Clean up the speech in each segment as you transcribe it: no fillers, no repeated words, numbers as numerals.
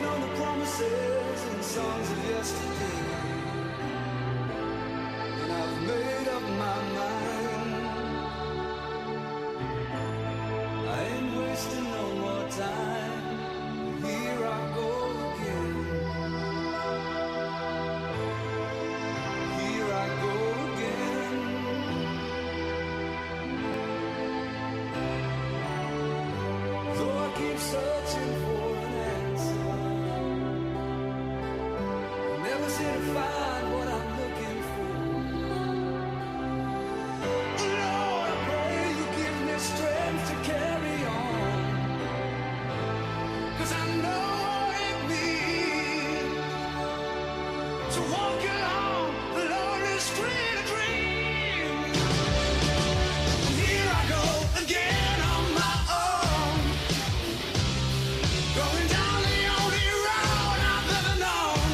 living on the promises and songs of yesterday, and I've made up my mind. I ain't wasting no more time. Here I go again. Here I go again. Though I keep searching for an answer, I never seem to find what I'm looking for. Lord, I pray you give me strength to carry on, 'cause I know what it means to walk along the lonely street of dreams. Here I go again on my own, going down the only road I've ever known.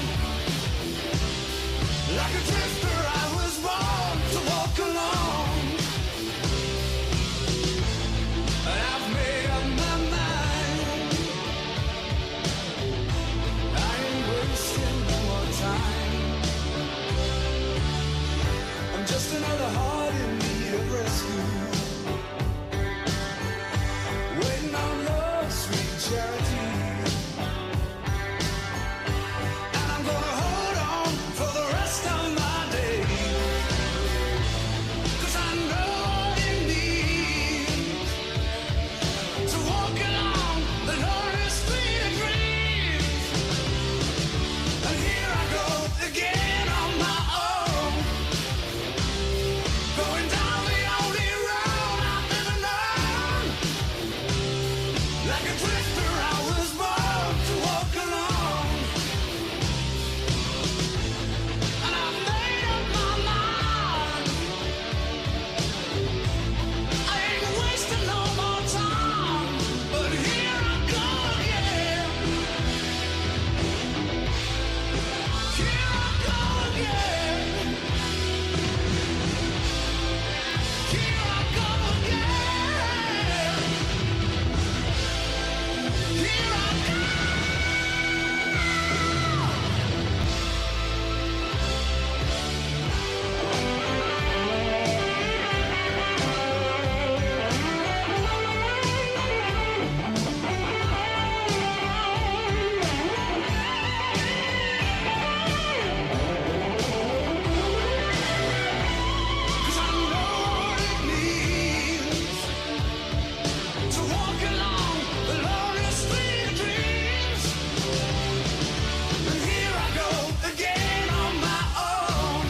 Like a drifter, I was born to walk alone, and I've made up my mind. I ain't wasting no more time. I'm just another heart in need of rescue, waiting on love's sweet charity. And I'm gonna hold on for the rest of my days, 'cause I know what it means to walk along the lonely street of dreams. And here I go again on my own, going down the only road I've ever known. Like a drifter, I was born to walk alone, and I've made up my mind. I ain't wasting no more time, but here I go again. Here I go again. Here I go again. Here I go. Cause I know what it means to walk along the lonely street of dreams. And here I go again on my own,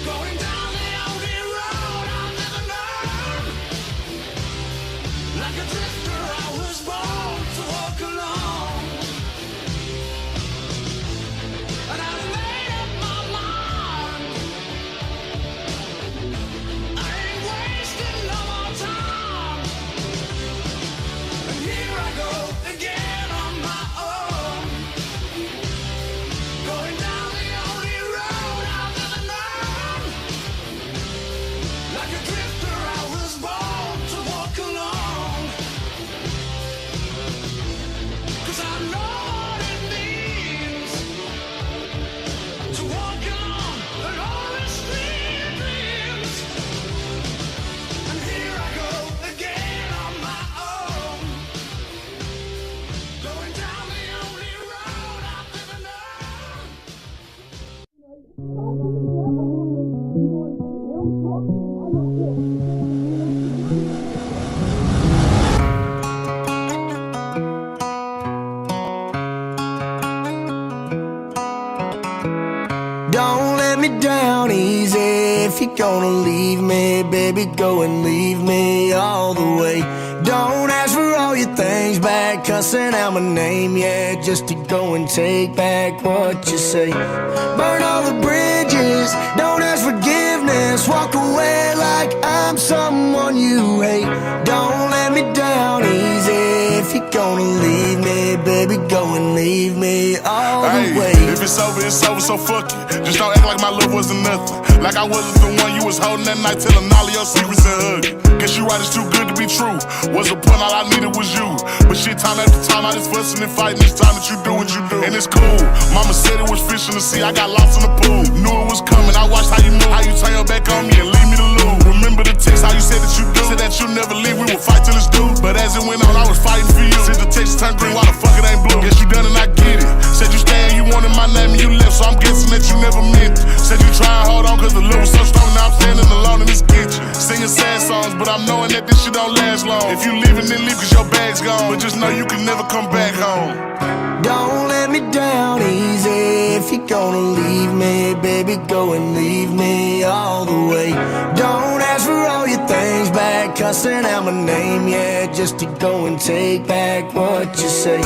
going down the only road I've ever known. Like a drifter, I was born to walk alone, and I've made up my mind. I ain't wasting no more time. And here I go again on my own, going down the only road I've ever known. Like a drifter, I was born to walk alone, 'cause I know what it means to walk along the lonely street of dreams. And here I go again on my own, going down the only road I've ever known. Don't let me down easy. If you're gonna leave me, baby, go and leave me all the way. Don't ask for all your things back, cussing out my name, yeah, just to go and take back what you say. Burn all the bridges, don't ask forgiveness, walk away like I'm someone you hate. Don't let me down easy. If you're gonna leave me, baby, go and leave me all the way. If it's over, so fuck it. Just don't act like my love wasn't nothing. Like I wasn't the one you was holding that night, telling all of your secrets and hugging. Guess you right, it's too good to be true. Was a point, all I needed was you. But shit, time after time, I just fussing and fighting. It's time that you do what you do. And it's cool. Mama said it was fish in the sea, I got lost in the pool. Knew it was coming, I watched how you move, how you turn your back on me and leave me to lose. Remember the text, how you said that you do. Said that you'll never leave, we would fight till it's due. But as it went on, I was fighting for you. Since the text turned green, why the fuck it ain't blue? Guess you done and I get it. Said you stay and you wanted my name and you left, so I'm guessing that you never meant it. Said you try and hold on cause the love was so strong, now I'm standing alone in this kitchen. Singing sad songs, but I'm knowing that this shit don't last long. If you leaving, then leave cause your bag's gone. But just know you can never come back home. Don't let me down easy. If you're gonna leave me, baby, go and leave me all the way. Don't ask for all your things back, cussing out my name, yeah, just to go and take back what you say.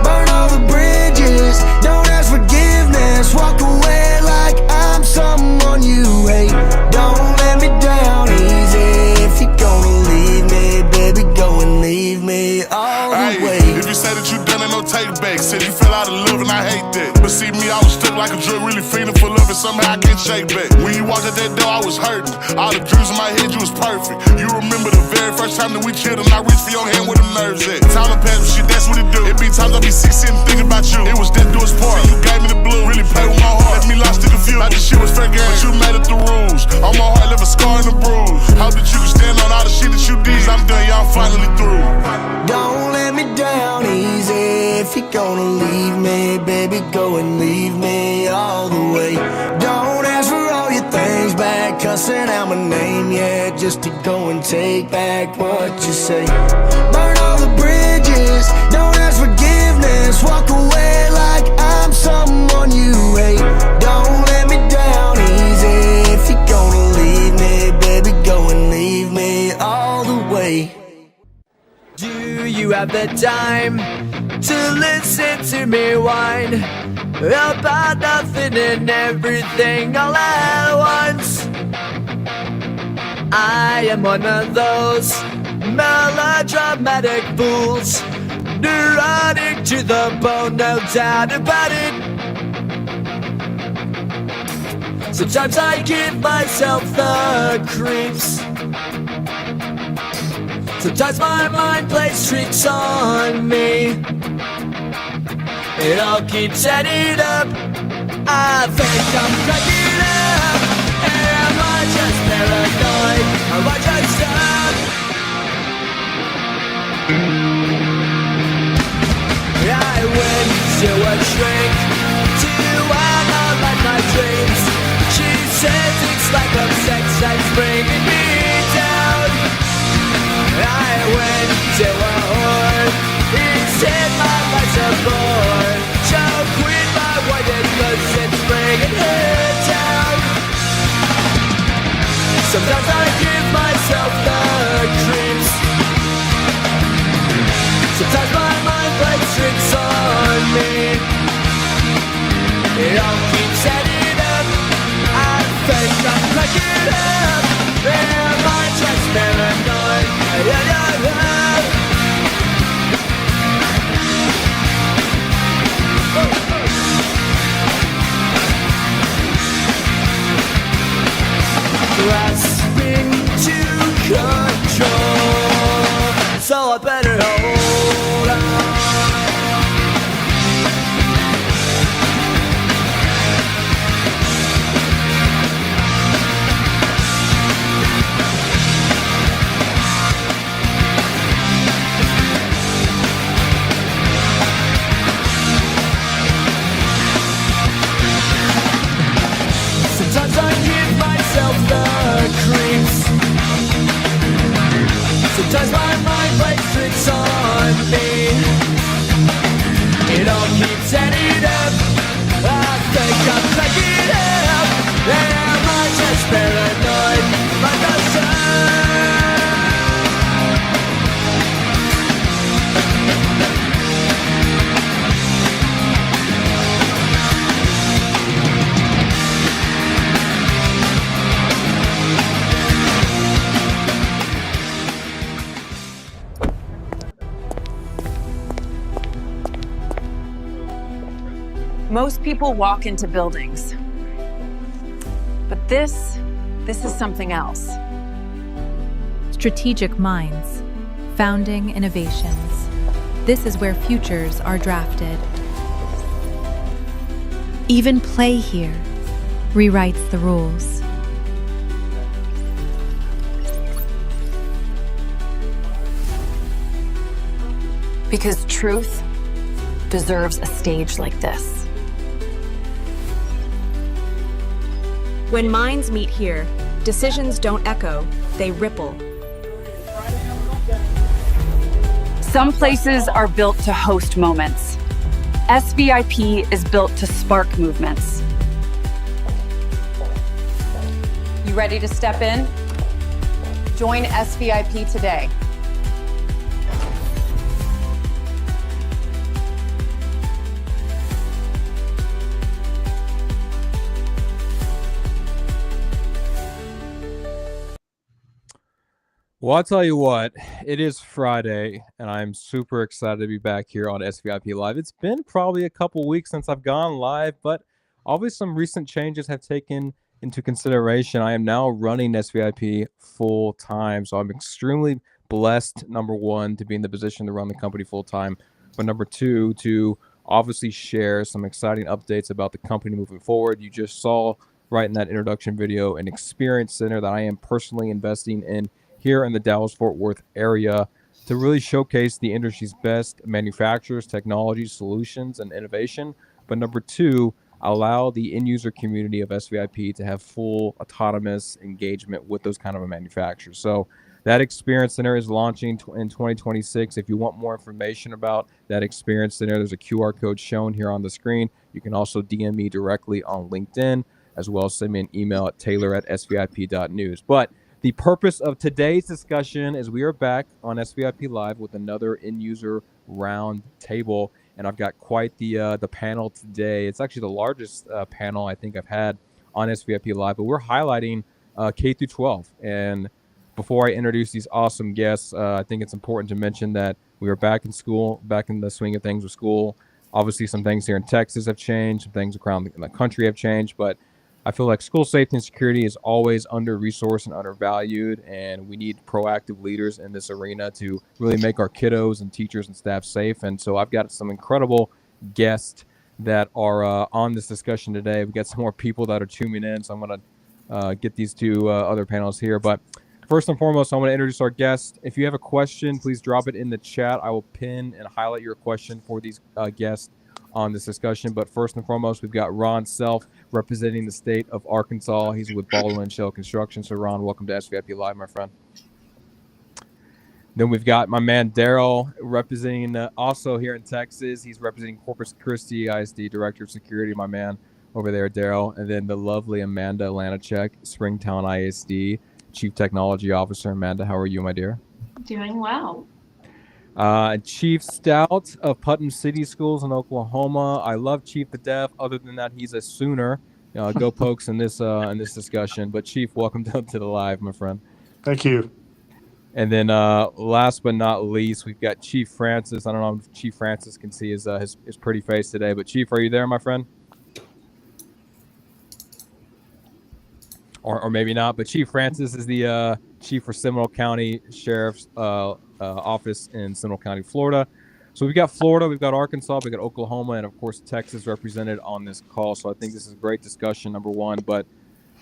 Burn all the bridges, don't ask forgiveness. Walk away like I'm someone you hate. Don't let me down easy. If you're gonna leave me, baby, go and leave me all the way. If you say that you done, ain't no take back. Said you fell out of love and I hate that. But see me, I was stuck like a drug, really feeling for love, and somehow I can't shake back. When you walked out that door, I was hurting. All the dreams in my head, you was perfect. You remember the very first time that we chilled and I reached for your hand where the nerves at. Time to pass, but shit, that's what it do. It be times I be sick sitting thinking about you. It was death do its part. You gave me the blue, really played with my heart. Left me lost and confused. Like this shit was fair game, but you made it the rules. On my heart, left a scar and a bruise. Hope that you can stand on all the shit that you did. I'm done, y'all finally through. Don't let me down easy. If you're gonna leave me, baby, go and leave me all the way. Don't ask for all your things back, cussing out my name, yeah, just to go and take back what you say. Burn all the bridges, don't ask forgiveness. Walk away like I'm someone you hate. Don't let me down easy. If you're gonna leave me, baby, go and leave me all the way. Do you have the time to listen to me whine about nothing and everything all at once? I am one of those melodramatic fools, neurotic to the bone, no doubt about it. Sometimes I give myself the creeps. Sometimes my mind plays tricks on me. It all keeps adding up. I think I'm cracking up. Am I just paranoid? Am I just stuck? I went to a shrink to analyze my dreams. She says it's like a sex that's bringing me down. I went to a whore. He said my life's a bore. So quit my white cause it's bringing her down. Sometimes I give myself the creeps. Sometimes my mind plays tricks on me. It all keeps adding up. I think I'm cracking up. Am I just paranoid? Grasping to control, so I better hold on. Sometimes I give myself the creeps. Sometimes my mind plays tricks on me. It all keeps adding up. I think I'm cracking up. Am I just paranoid like a son? Most people walk into buildings. But this is something else. Strategic minds, founding innovations. This is where futures are drafted. Even play here rewrites the rules. Because truth deserves a stage like this. When minds meet here, decisions don't echo, they ripple. Some places are built to host moments. SVIP is built to spark movements. You ready to step in? Join SVIP today. Well, I'll tell you what, it is Friday, and I'm super excited to be back here on SVIP Live. It's been probably a couple weeks since I've gone live, but obviously some recent changes have taken into consideration. I am now running SVIP full time, so I'm extremely blessed, number one, to be in the position to run the company full time, but number two, to obviously share some exciting updates about the company moving forward. You just saw right in that introduction video an experience center that I am personally investing in here in the Dallas-Fort Worth area to really showcase the industry's best manufacturers, technologies, solutions, and innovation. But number two, allow the end-user community of SVIP to have full autonomous engagement with those kind of manufacturers. So that experience center is launching in 2026. If you want more information about that experience center, there's a QR code shown here on the screen. You can also DM me directly on LinkedIn, as well as send me an email at taylor@svip.news. But the purpose of today's discussion is we are back on SVIP Live with another end-user round table, and I've got quite the panel today. It's actually the largest panel I think I've had on SVIP Live, but we're highlighting K through 12. And before I introduce these awesome guests, I think it's important to mention that we are back in school, back in the swing of things with school. Obviously, some things here in Texas have changed, some things around the country have changed, but I feel like school safety and security is always under-resourced and undervalued, and we need proactive leaders in this arena to really make our kiddos and teachers and staff safe. And so I've got some incredible guests that are on this discussion today. We've got some more people that are tuning in, so I'm going to get these two other panels here. But first and foremost, I want to introduce our guest. If you have a question, please drop it in the chat. I will pin and highlight your question for these guests on this discussion. But first and foremost, we've got Ron Self representing the state of Arkansas. He's with Baldwin Shell Construction. So Ron, welcome to SVIP Live, my friend. Then we've got my man Daryl representing also here in Texas. He's representing Corpus Christi ISD Director of Security, my man over there, Daryl. And then the lovely Amanda Lanachek, Springtown ISD Chief Technology Officer. Amanda, how are you, my dear? Doing well. Chief Stout of Putnam City Schools in Oklahoma. I love Chief to death. Other than that, he's a Sooner. Go Pokes in this discussion. But Chief, welcome to the live, my friend. Thank you. And then last but not least, we've got Chief Francis. I don't know if Chief Francis can see his pretty face today, but Chief, are you there, my friend? Or maybe not. But Chief Francis is the Chief for Seminole County Sheriff's Office in Seminole County, Florida. So we've got Florida, we've got Arkansas, we've got Oklahoma, and of course Texas represented on this call. So I think this is a great discussion, number one. But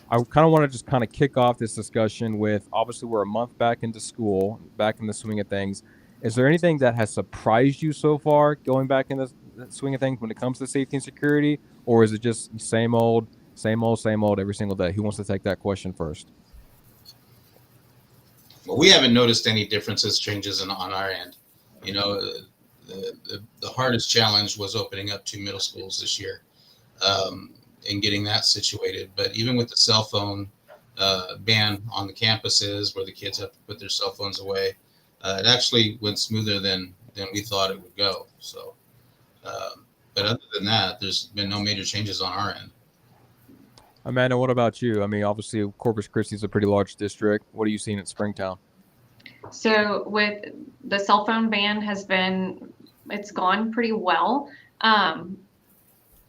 I kind of want to just kind of kick off this discussion with, obviously we're a month back into school, back in the swing of things. Is there anything that has surprised you so far going back in the swing of things when it comes to safety and security? Or is it just same old every single day? Who wants to take that question first? Well, we haven't noticed any differences, changes on our end. You know, the hardest challenge was opening up 2 middle schools this year and getting that situated. But even with the cell phone ban on the campuses where the kids have to put their cell phones away, it actually went smoother than we thought it would go. So, but other than that, there's been no major changes on our end. Amanda, what about you? I mean, obviously Corpus Christi is a pretty large district. What are you seeing at Springtown? So with the cell phone ban it's gone pretty well.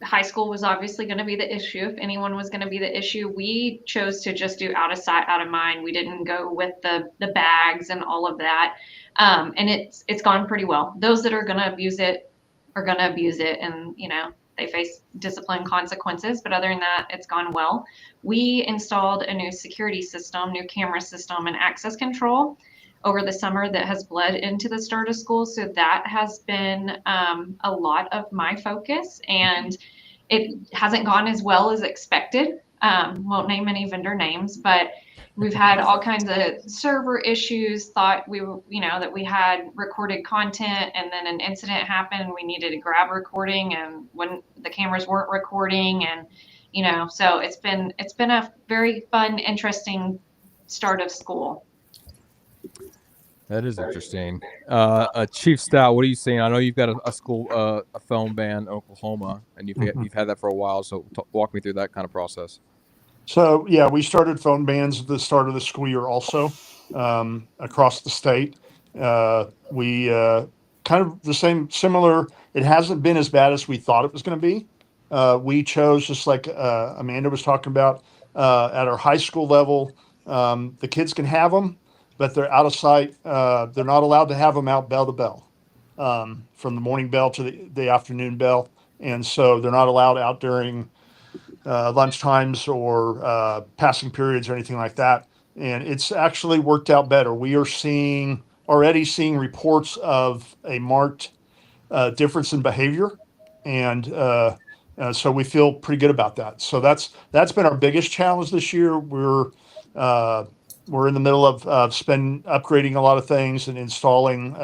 high school was obviously going to be the issue. If anyone was going to be the issue, we chose to just do out of sight, out of mind. We didn't go with the bags and all of that. And it's gone pretty well. Those that are going to abuse it are going to abuse it, and they face discipline consequences. But other than that, it's gone well. We installed a new security system, new camera system, and access control over the summer that has bled into the start of school. So that has been a lot of my focus, and it hasn't gone as well as expected. Won't name any vendor names, but we've had all kinds of server issues. Thought we were, that we had recorded content, and then an incident happened. We needed to grab recording, and when the cameras weren't recording, and so it's been a very fun, interesting start of school. That is interesting. Chief Stout, what are you seeing? I know you've got a school, a phone ban in Oklahoma, and you've had that for a while. So walk me through that kind of process. So yeah, we started phone bans at the start of the school year also, across the state. We kind of the same, similar. It hasn't been as bad as we thought it was going to be. We chose, just like Amanda was talking about, at our high school level, the kids can have them, but they're out of sight. They're not allowed to have them out bell to bell, from the morning bell to the afternoon bell. And so they're not allowed out during lunch times or passing periods or anything like that. And it's actually worked out better. We are already seeing reports of a marked difference in behavior. And so we feel pretty good about that. So that's been our biggest challenge this year. We're in the middle of upgrading a lot of things and installing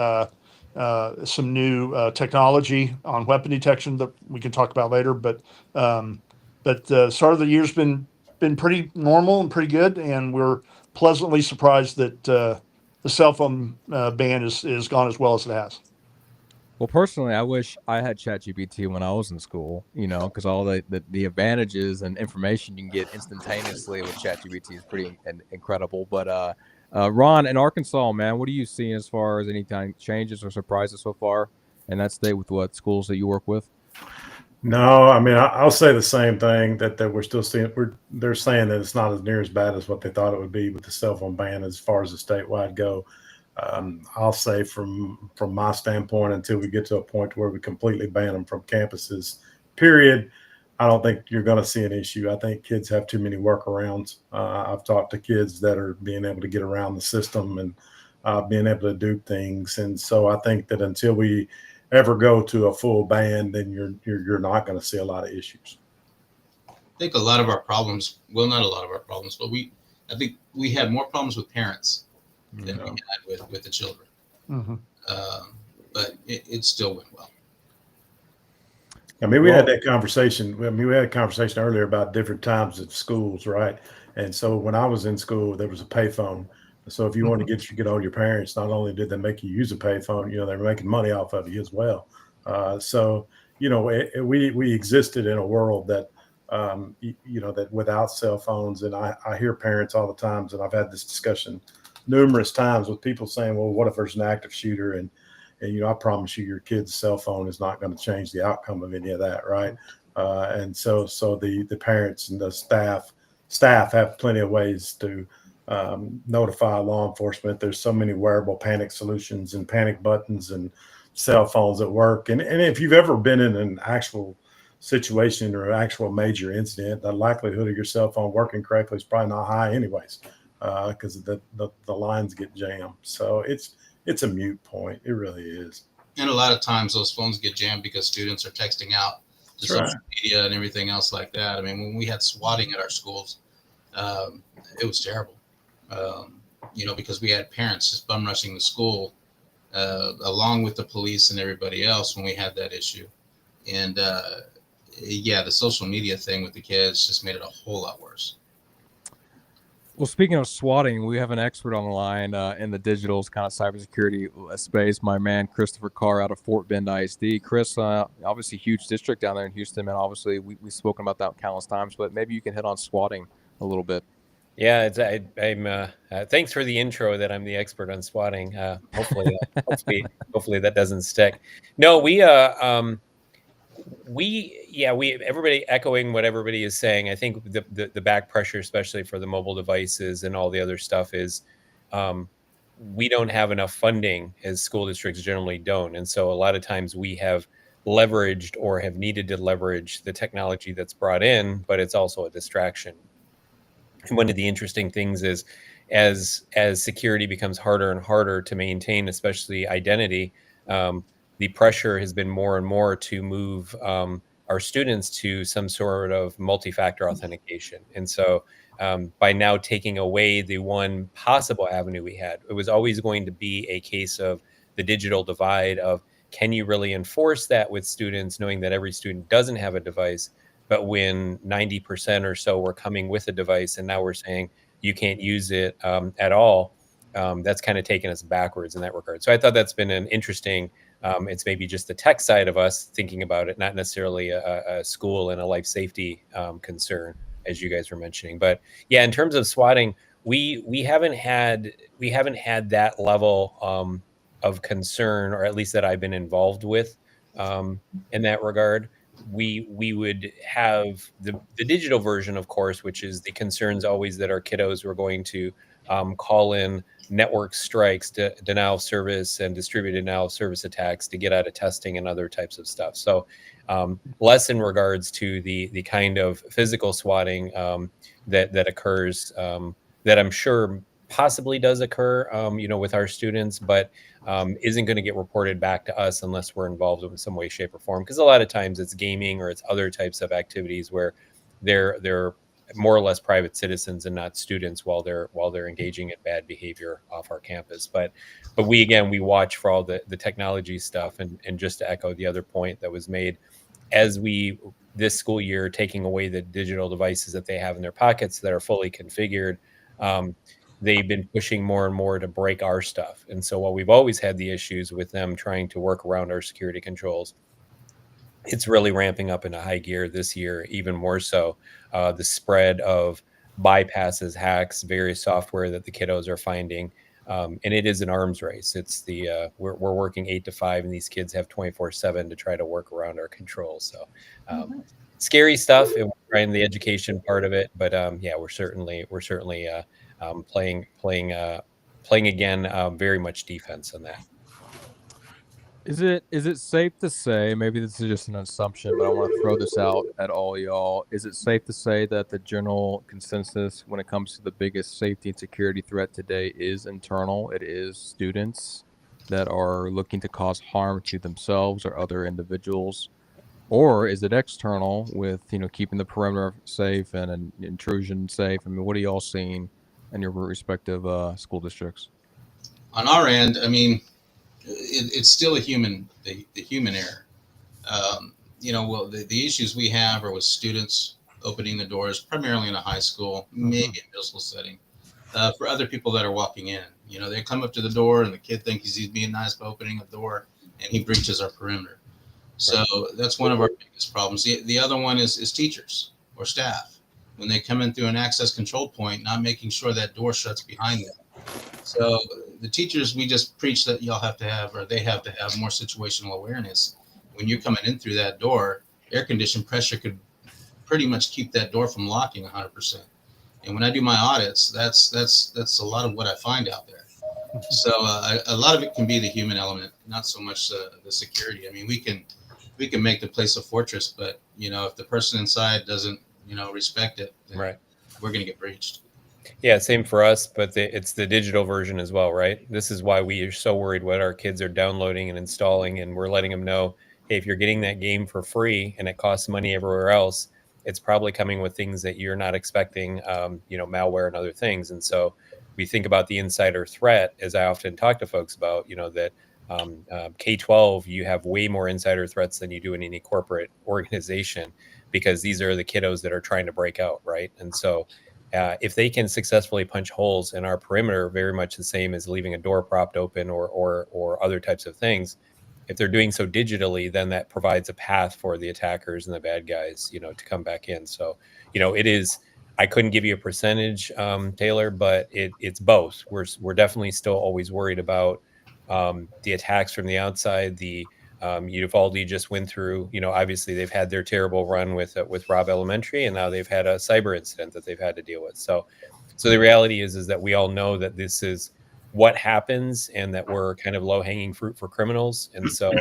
some new technology on weapon detection that we can talk about later. But start of the year's been pretty normal and pretty good, and we're pleasantly surprised that the cell phone ban is gone as well as it has. Well, personally, I wish I had ChatGPT when I was in school, because all the advantages and information you can get instantaneously with ChatGPT is pretty incredible. But Ron, in Arkansas, man, what are you seeing as far as any kind of changes or surprises so far in that state with what schools that you work with? No, I mean, I'll say the same thing that we're still seeing. They're saying that it's not as near as bad as what they thought it would be with the cell phone ban as far as the statewide go. I'll say from my standpoint, until we get to a point where we completely ban them from campuses, period, I don't think you're going to see an issue. I think kids have too many workarounds. I've talked to kids that are being able to get around the system and being able to do things. And so I think that until we ever go to a full ban, then you're not going to see a lot of issues. I think a lot of our problems, well, not a lot of our problems, but I think we had more problems with parents than we had with the children. Mm-hmm. But it still went well. I mean, we had that conversation. I mean, we had a conversation earlier about different times at schools, right? And so when I was in school, there was a payphone. So if you wanted to get all your parents, not only did they make you use a payphone, they were making money off of you as well. So we existed in a world that that without cell phones, and I hear parents all the times, and I've had this discussion numerous times with people saying, well, what if there's an active shooter? And I promise you, your kid's cell phone is not going to change the outcome of any of that, right? And so the parents and the staff have plenty of ways to notify law enforcement. There's so many wearable panic solutions and panic buttons and cell phones at work. And if you've ever been in an actual situation or an actual major incident, the likelihood of your cell phone working correctly is probably not high anyways, because the lines get jammed. So it's a moot point. It really is. And a lot of times those phones get jammed because students are texting out to social media and everything else like that. I mean, when we had swatting at our schools, it was terrible. Because we had parents just bum rushing the school, along with the police and everybody else when we had that issue. And the social media thing with the kids just made it a whole lot worse. Well, speaking of swatting, we have an expert on the line in the digital kind of cybersecurity space. My man, Christopher Carr out of Fort Bend ISD. Chris, obviously huge district down there in Houston, and obviously we've spoken about that countless times, but maybe you can hit on swatting a little bit. Yeah, I'm. Thanks for the intro that I'm the expert on swatting. Hopefully that doesn't stick. No, we Everybody echoing what everybody is saying. I think the back pressure, especially for the mobile devices and all the other stuff, is we don't have enough funding, as school districts generally don't. And so a lot of times we have leveraged or have needed to leverage the technology that's brought in, but it's also a distraction. And one of the interesting things is as security becomes harder and harder to maintain, especially identity, the pressure has been more and more to move our students to some sort of multi-factor authentication. And so by now taking away the one possible avenue we had, it was always going to be a case of the digital divide of, can you really enforce that with students, knowing that every student doesn't have a device? But when 90% or so were coming with a device, and now we're saying you can't use it at all, that's kind of taken us backwards in that regard. So I thought that's been an interesting, it's maybe just the tech side of us thinking about it, not necessarily a school and a life safety concern, as you guys were mentioning. But yeah, in terms of swatting, we haven't had that level of concern, or at least that I've been involved with in that regard. We would have the digital version, of course, which is the concerns always that our kiddos were going to call in network strikes, denial of service, and distributed denial of service attacks to get out of testing and other types of stuff. So less in regards to the kind of physical swatting that occurs, that I'm sure possibly does occur, with our students, but isn't going to get reported back to us unless we're involved in some way, shape, or form. Because a lot of times it's gaming or it's other types of activities where they're more or less private citizens and not students while they're engaging in bad behavior off our campus. But we watch for all the technology stuff, and just to echo the other point that was made, as we this school year taking away the digital devices that they have in their pockets that are fully configured. They've been pushing more and more to break our stuff. And so while we've always had the issues with them trying to work around our security controls, it's really ramping up into high gear this year, even more so. The spread of bypasses, hacks, various software that the kiddos are finding. And it is an arms race. It's we're working 8 to 5, and these kids have 24/7 to try to work around our controls. So scary stuff, and we're trying the education part of it. But we're certainly playing again, very much defense on that. Is it safe to say, maybe this is just an assumption, but I want to throw this out at all y'all. Is it safe to say that the general consensus when it comes to the biggest safety and security threat today is internal? It is students that are looking to cause harm to themselves or other individuals? Or is it external with, keeping the perimeter safe and an intrusion safe? I mean, what are y'all seeing in your respective school districts? On our end, I mean, it's still the human error. The issues we have are with students opening the doors, primarily in a high school, maybe a middle school setting. For other people that are walking in, they come up to the door and the kid thinks he's being nice by opening the door, and he breaches our perimeter. So that's one of our biggest problems. The other one is teachers or staff. When they come in through an access control point, not making sure that door shuts behind them. So the teachers, we just preach that they have to have more situational awareness. When you're coming in through that door, air conditioned pressure could pretty much keep that door from locking 100%. And when I do my audits, that's a lot of what I find out there. So a lot of it can be the human element, not so much the security. I mean, we can make the place a fortress, but if the person inside doesn't respect it, then we're going to get breached. Yeah, same for us, but it's the digital version as well, right? This is why we are so worried what our kids are downloading and installing, and we're letting them know, hey, if you're getting that game for free and it costs money everywhere else, it's probably coming with things that you're not expecting, malware and other things. And so we think about the insider threat, as I often talk to folks about, that K-12, you have way more insider threats than you do in any corporate organization, because these are the kiddos that are trying to break out, right? And so if they can successfully punch holes in our perimeter, very much the same as leaving a door propped open or other types of things, if they're doing so digitally, then that provides a path for the attackers and the bad guys, to come back in. So, it is, I couldn't give you a percentage, Taylor, but it's both. We're definitely still always worried about the attacks from the outside, the Uvalde just went through, obviously they've had their terrible run with Robb Elementary, and now they've had a cyber incident that they've had to deal with. So the reality is that we all know that this is what happens, and that we're kind of low hanging fruit for criminals. And so,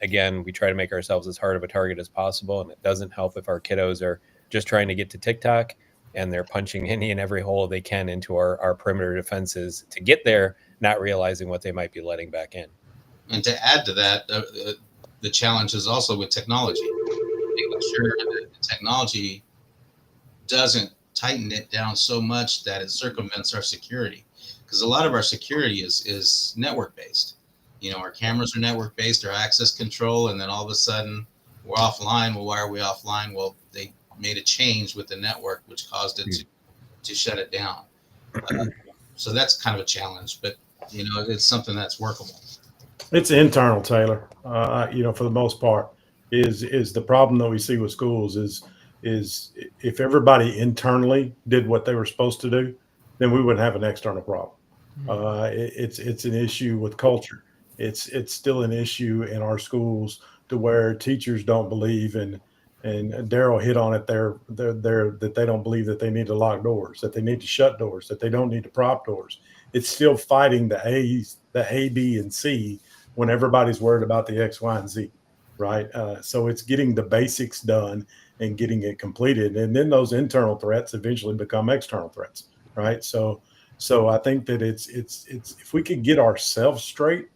again, we try to make ourselves as hard of a target as possible. And it doesn't help if our kiddos are just trying to get to TikTok and they're punching any and every hole they can into our perimeter defenses to get there, not realizing what they might be letting back in. And to add to that, the challenge is also with technology, making sure that the technology doesn't tighten it down so much that it circumvents our security. Because a lot of our security is network based. Our cameras are network based, our access control, and then all of a sudden we're offline. Well, why are we offline? Well, they made a change with the network, which caused it to shut it down. So that's kind of a challenge, but it's something that's workable. It's internal, Taylor. For the most part, is the problem that we see with schools is if everybody internally did what they were supposed to do, then we wouldn't have an external problem. It's an issue with culture. It's still an issue in our schools to where teachers don't believe and Daryl hit on it there that they don't believe that they need to lock doors, that they need to shut doors, that they don't need to prop doors. It's still fighting the A, B, and C when everybody's worried about the X, Y, and Z, right? So it's getting the basics done and getting it completed, and then those internal threats eventually become external threats, right? So I think that it's if we could get ourselves straight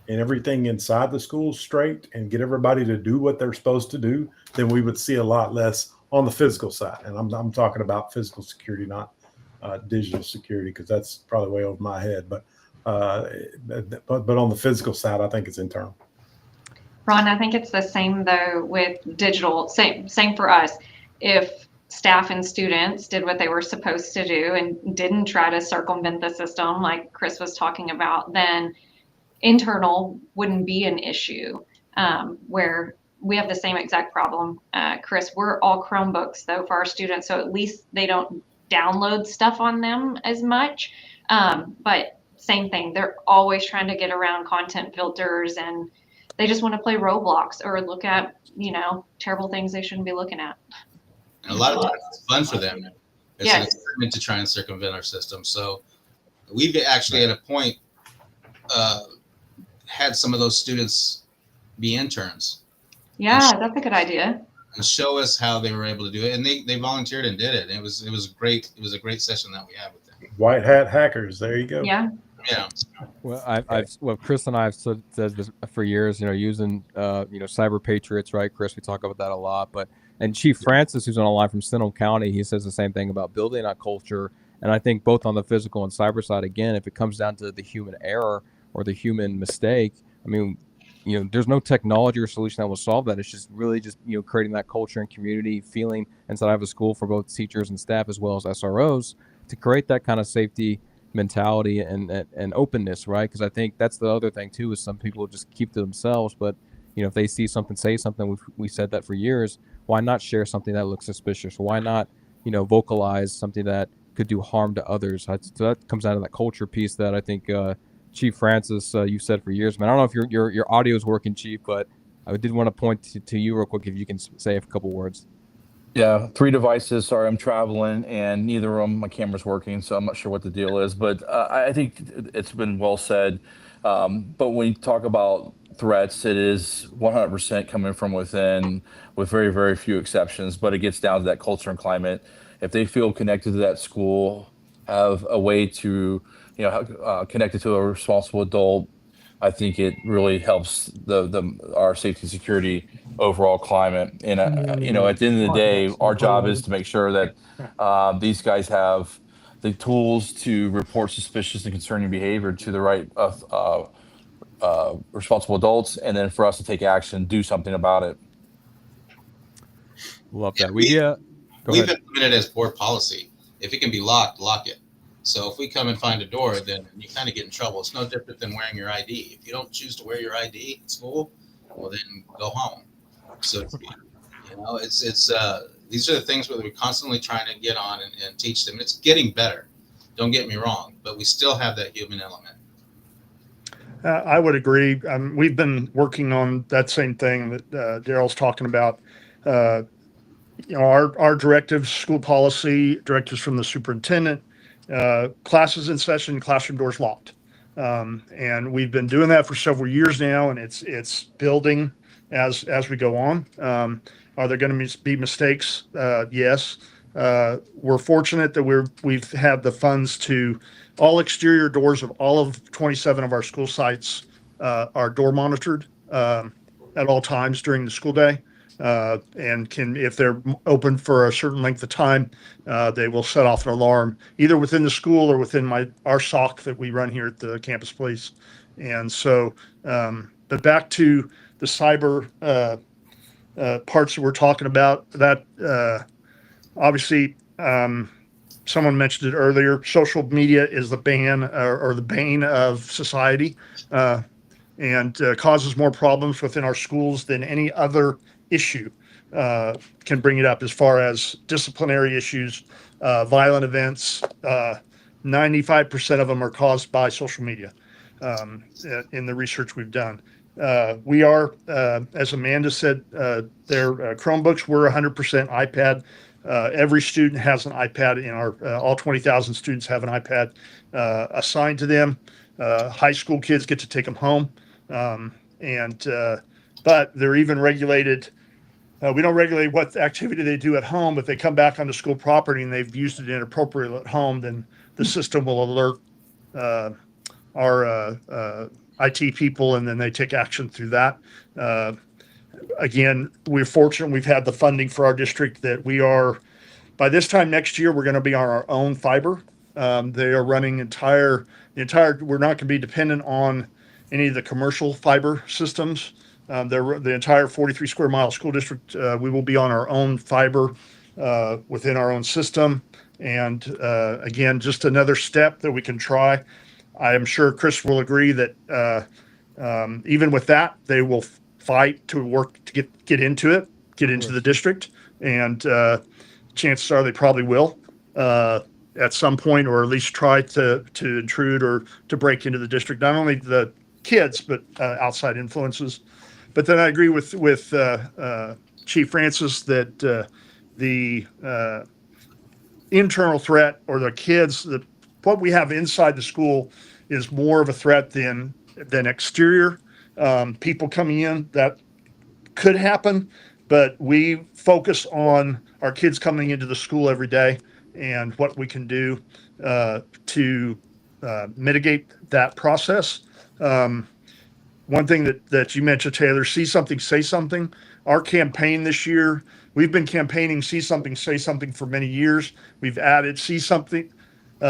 and everything inside the school straight and get everybody to do what they're supposed to do, then we would see a lot less on the physical side. And I'm talking about physical security, not digital security, because that's probably way over my head. But on the physical side, I think it's internal. Ron, I think it's the same though with digital. Same for us. If staff and students did what they were supposed to do and didn't try to circumvent the system like Chris was talking about, then internal wouldn't be an issue. Where we have the same exact problem. Chris, we're all Chromebooks though for our students, so at least they don't download stuff on them as much. But same thing, they're always trying to get around content filters, and they just want to play Roblox or look at, terrible things they shouldn't be looking at. And a lot of times it's fun for them. It's Yes. an experiment to try and circumvent our system. So we've actually at a point had some of those students be interns. Yeah, that's a good idea. And show us how they were able to do it. And they volunteered and did it. And it was great. It was a great session that we had with them. White hat hackers. There you go. Yeah. Yeah. Well, Chris and I have said this for years, using, cyber patriots, right? Chris, we talk about that a lot, and Chief Francis, who's on the line from Seminole County, he says the same thing about building that culture. And I think both on the physical and cyber side, again, if it comes down to the human error or the human mistake, I mean, there's no technology or solution that will solve that. It's just really creating that culture and community feeling inside of a school for both teachers and staff, as well as SROs, to create that kind of safety mentality and openness, right? Because I think that's the other thing too, is some people just keep to themselves, but if they see something, say something. We said that for years. Why not share something that looks suspicious? Why not vocalize something that could do harm to others? So that comes out of that culture piece that I think Chief Francis, you said for years. Man, I don't know if your audio is working, Chief, but I did want to point to you real quick if you can say a couple words. Yeah, 3 devices. Sorry, I'm traveling, and neither of them, my camera's working, so I'm not sure what the deal is. But I think it's been well said. But when you talk about threats, it is 100% coming from within, with very, very few exceptions. But it gets down to that culture and climate. If they feel connected to that school, have a way to, connected to a responsible adult, I think it really helps our safety and security overall climate. And at the end of the day, our job is to make sure that these guys have the tools to report suspicious and concerning behavior to the right responsible adults, and then for us to take action, do something about it. Love that. We've ahead. implemented as board policy. If it can be locked, lock it. So if we come and find a door, then you kind of get in trouble. It's no different than wearing your ID. If you don't choose to wear your ID at school, well, then go home. So, it's these are the things where we're constantly trying to get on and teach them. It's getting better. Don't get me wrong, but we still have that human element. I would agree. We've been working on that same thing that Daryl's talking about. Our directives, school policy, directives from the superintendent, classes in session, classroom doors locked. And we've been doing that for several years now, and it's building as we go on. Are there going to be mistakes? Yes. We're fortunate that we've had the funds to all exterior doors of all of 27 of our school sites are door monitored at all times during the school day. And if they're open for a certain length of time, they will set off an alarm either within the school or within our SOC that we run here at the campus police. And so, but back to the cyber parts that we're talking about, that obviously, someone mentioned it earlier. Social media is the bane or the bane of society, and causes more problems within our schools than any other issue can bring it up, as far as disciplinary issues, violent events. 95% of them are caused by social media in the research we've done. We are, as Amanda said, their Chromebooks were 100% iPad. Every student has an iPad in our, all 20,000 students have an iPad assigned to them. High school kids get to take them home. But they're even regulated. We don't regulate what activity they do at home. If they come back onto school property and they've used it inappropriately at home, then the system will alert our IT people, and then they take action through that. Again, we're fortunate we've had the funding for our district that we are, by this time next year, we're going to be on our own fiber. They are running we're not going to be dependent on any of the commercial fiber systems. The entire 43 square mile school district, we will be on our own fiber within our own system. And again, just another step that we can try. I am sure Chris will agree that even with that, they will fight to work to get into the district. And chances are they probably will at some point, or at least try to intrude or to break into the district. Not only the kids, but outside influences. But then I agree with Chief Francis that the internal threat, or the kids, what we have inside the school is more of a threat than exterior. People coming in, that could happen, but we focus on our kids coming into the school every day and what we can do to mitigate that process. One thing that you mentioned, Taylor, see something, say something. Our campaign this year, we've been campaigning see something, say something for many years. We've added see something,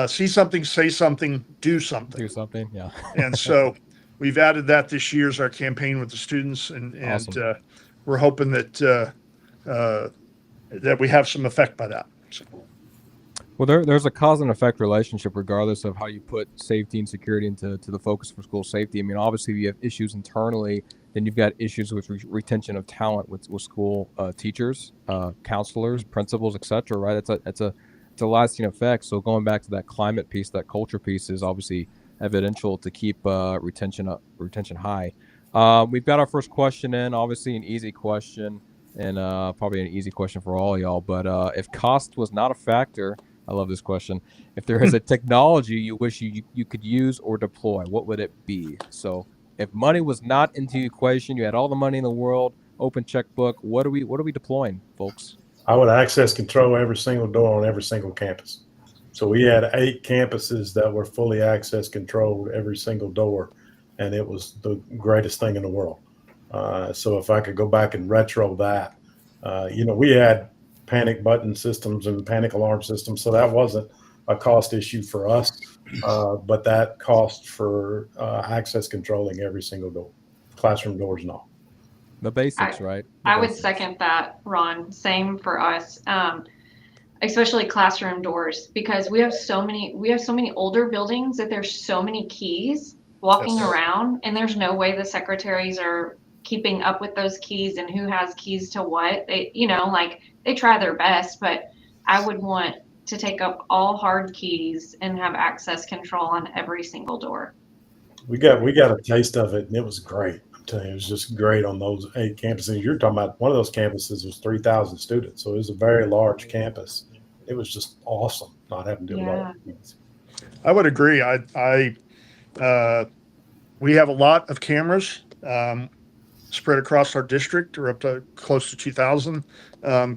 say something, do something. Do something, yeah. And so we've added that this year as our campaign with the students, and Awesome. We're hoping that that we have some effect by that. So. Well, there's a cause and effect relationship regardless of how you put safety and security into the focus for school safety. I mean, obviously, you have issues internally, then you've got issues with retention of talent with school teachers, counselors, principals, etc. Right? It's a lasting effect. So going back to that climate piece, that culture piece is obviously evidential to keep retention high. We've got our first question in, obviously an easy question, and probably an easy question for all y'all. But if cost was not a factor, I love this question. If there is a technology you wish you could use or deploy, what would it be? So if money was not into the equation, you had all the money in the world, open checkbook, what are we deploying, folks? I would access control every single door on every single campus. So we had 8 campuses that were fully access controlled, every single door, and it was the greatest thing in the world. So if I could go back and retro that, we had panic button systems and panic alarm systems, so that wasn't a cost issue for us, but that cost for access controlling every single door, classroom doors and all. The basics, right? I would second that, Ron. Same for us, especially classroom doors, because we have so many older buildings that there's so many keys walking around, and there's no way the secretaries are keeping up with those keys and who has keys to what. They try their best, but I would want to take up all hard keys and have access control on every single door. We got a taste of it, and it was great. I'm telling you, it was just great on those 8 campuses. You're talking about one of those campuses was 3,000 students, so it was a very large campus. It was just awesome not having to do it all. I would agree. We have a lot of cameras spread across our district, or up to close to 2,000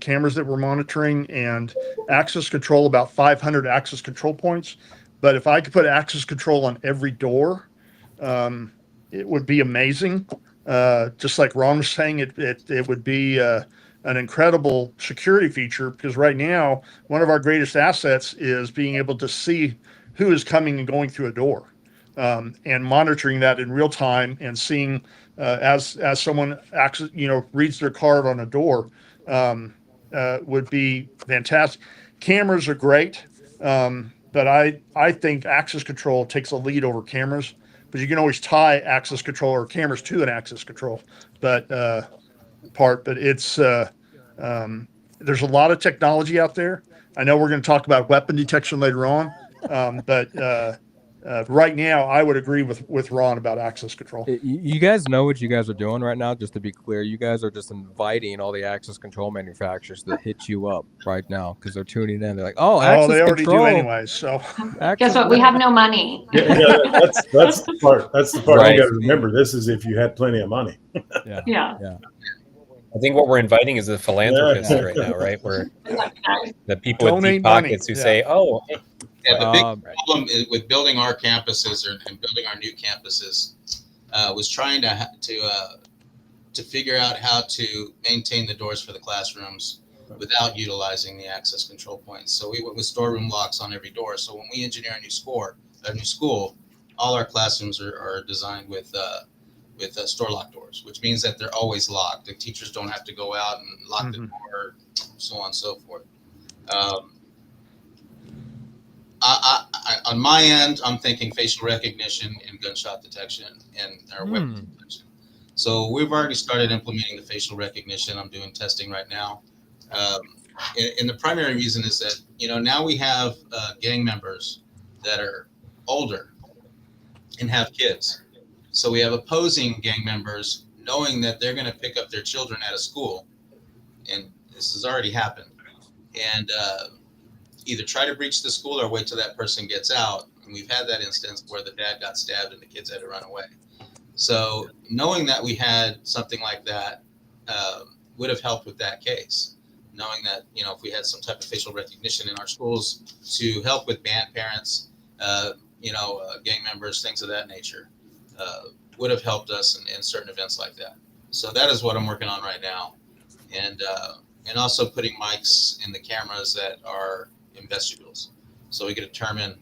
cameras that we're monitoring, and access control, about 500 access control points. But if I could put access control on every door, it would be amazing. Just like Ron was saying, it would be an incredible security feature, because right now, one of our greatest assets is being able to see who is coming and going through a door. And monitoring that in real time, and seeing as someone reads their card on a door, would be fantastic. Cameras are great, but I think access control takes a lead over cameras, but you can always tie access control or cameras to an access control. But it's there's a lot of technology out there. I know we're going to talk about weapon detection later on, but right now, I would agree with Ron about access control. You guys know what you guys are doing right now. Just to be clear, you guys are just inviting all the access control manufacturers to hit you up right now, because they're tuning in. They're like, "Oh, access they already control." do anyways. So guess what? We have no money. Yeah, that's the part. That's the part Right. you got to remember. This is if you had plenty of money. Yeah. I think what we're inviting is the philanthropists right now, right? Where the people with deep pockets who say, "Oh." Yeah, the big problem with building our campuses and building our new campuses was trying to figure out how to maintain the doors for the classrooms without utilizing the access control points. So we went with storeroom locks on every door. So when we engineer a new school, all our classrooms are designed with store lock doors, which means that they're always locked. The teachers don't have to go out and lock the door, so on and so forth. On my end, I'm thinking facial recognition and gunshot detection and our weapon detection. So we've already started implementing the facial recognition. I'm doing testing right now. And the primary reason is that, now we have gang members that are older and have kids. So we have opposing gang members knowing that they're going to pick up their children at a school. And this has already happened. And either try to breach the school or wait till that person gets out. And we've had that instance where the dad got stabbed and the kids had to run away. So knowing that we had something like that would have helped with that case. Knowing that, if we had some type of facial recognition in our schools to help with band parents, gang members, things of that nature, would have helped us in certain events like that. So that is what I'm working on right now. And also putting mics in the cameras that are in vestibules, so we can determine,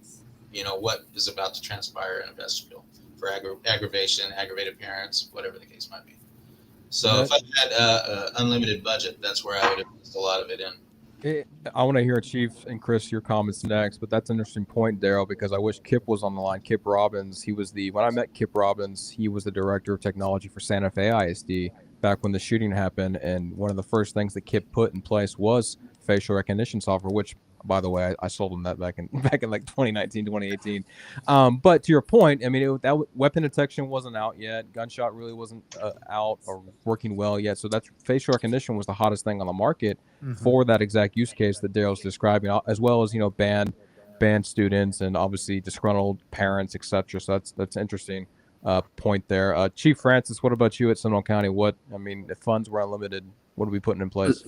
what is about to transpire in a vestibule for aggravation, aggravated parents, whatever the case might be. So if I had unlimited budget, that's where I would invest a lot of it in. I want to hear, Chief and Chris, your comments next, but that's an interesting point, Daryl, because I wish Kip was on the line. Kip Robbins, when I met Kip Robbins, he was the director of technology for Santa Fe ISD back when the shooting happened, and one of the first things that Kip put in place was facial recognition software, which, by the way, I sold him that back in like 2019, 2018. But to your point, I mean, that weapon detection wasn't out yet. Gunshot really wasn't out or working well yet. So that's facial recognition was the hottest thing on the market for that exact use case that Daryl's describing, as well as band students and obviously disgruntled parents, etc. So that's interesting point there. Chief Francis, what about you at Seminole County? If funds were unlimited, what are we putting in place?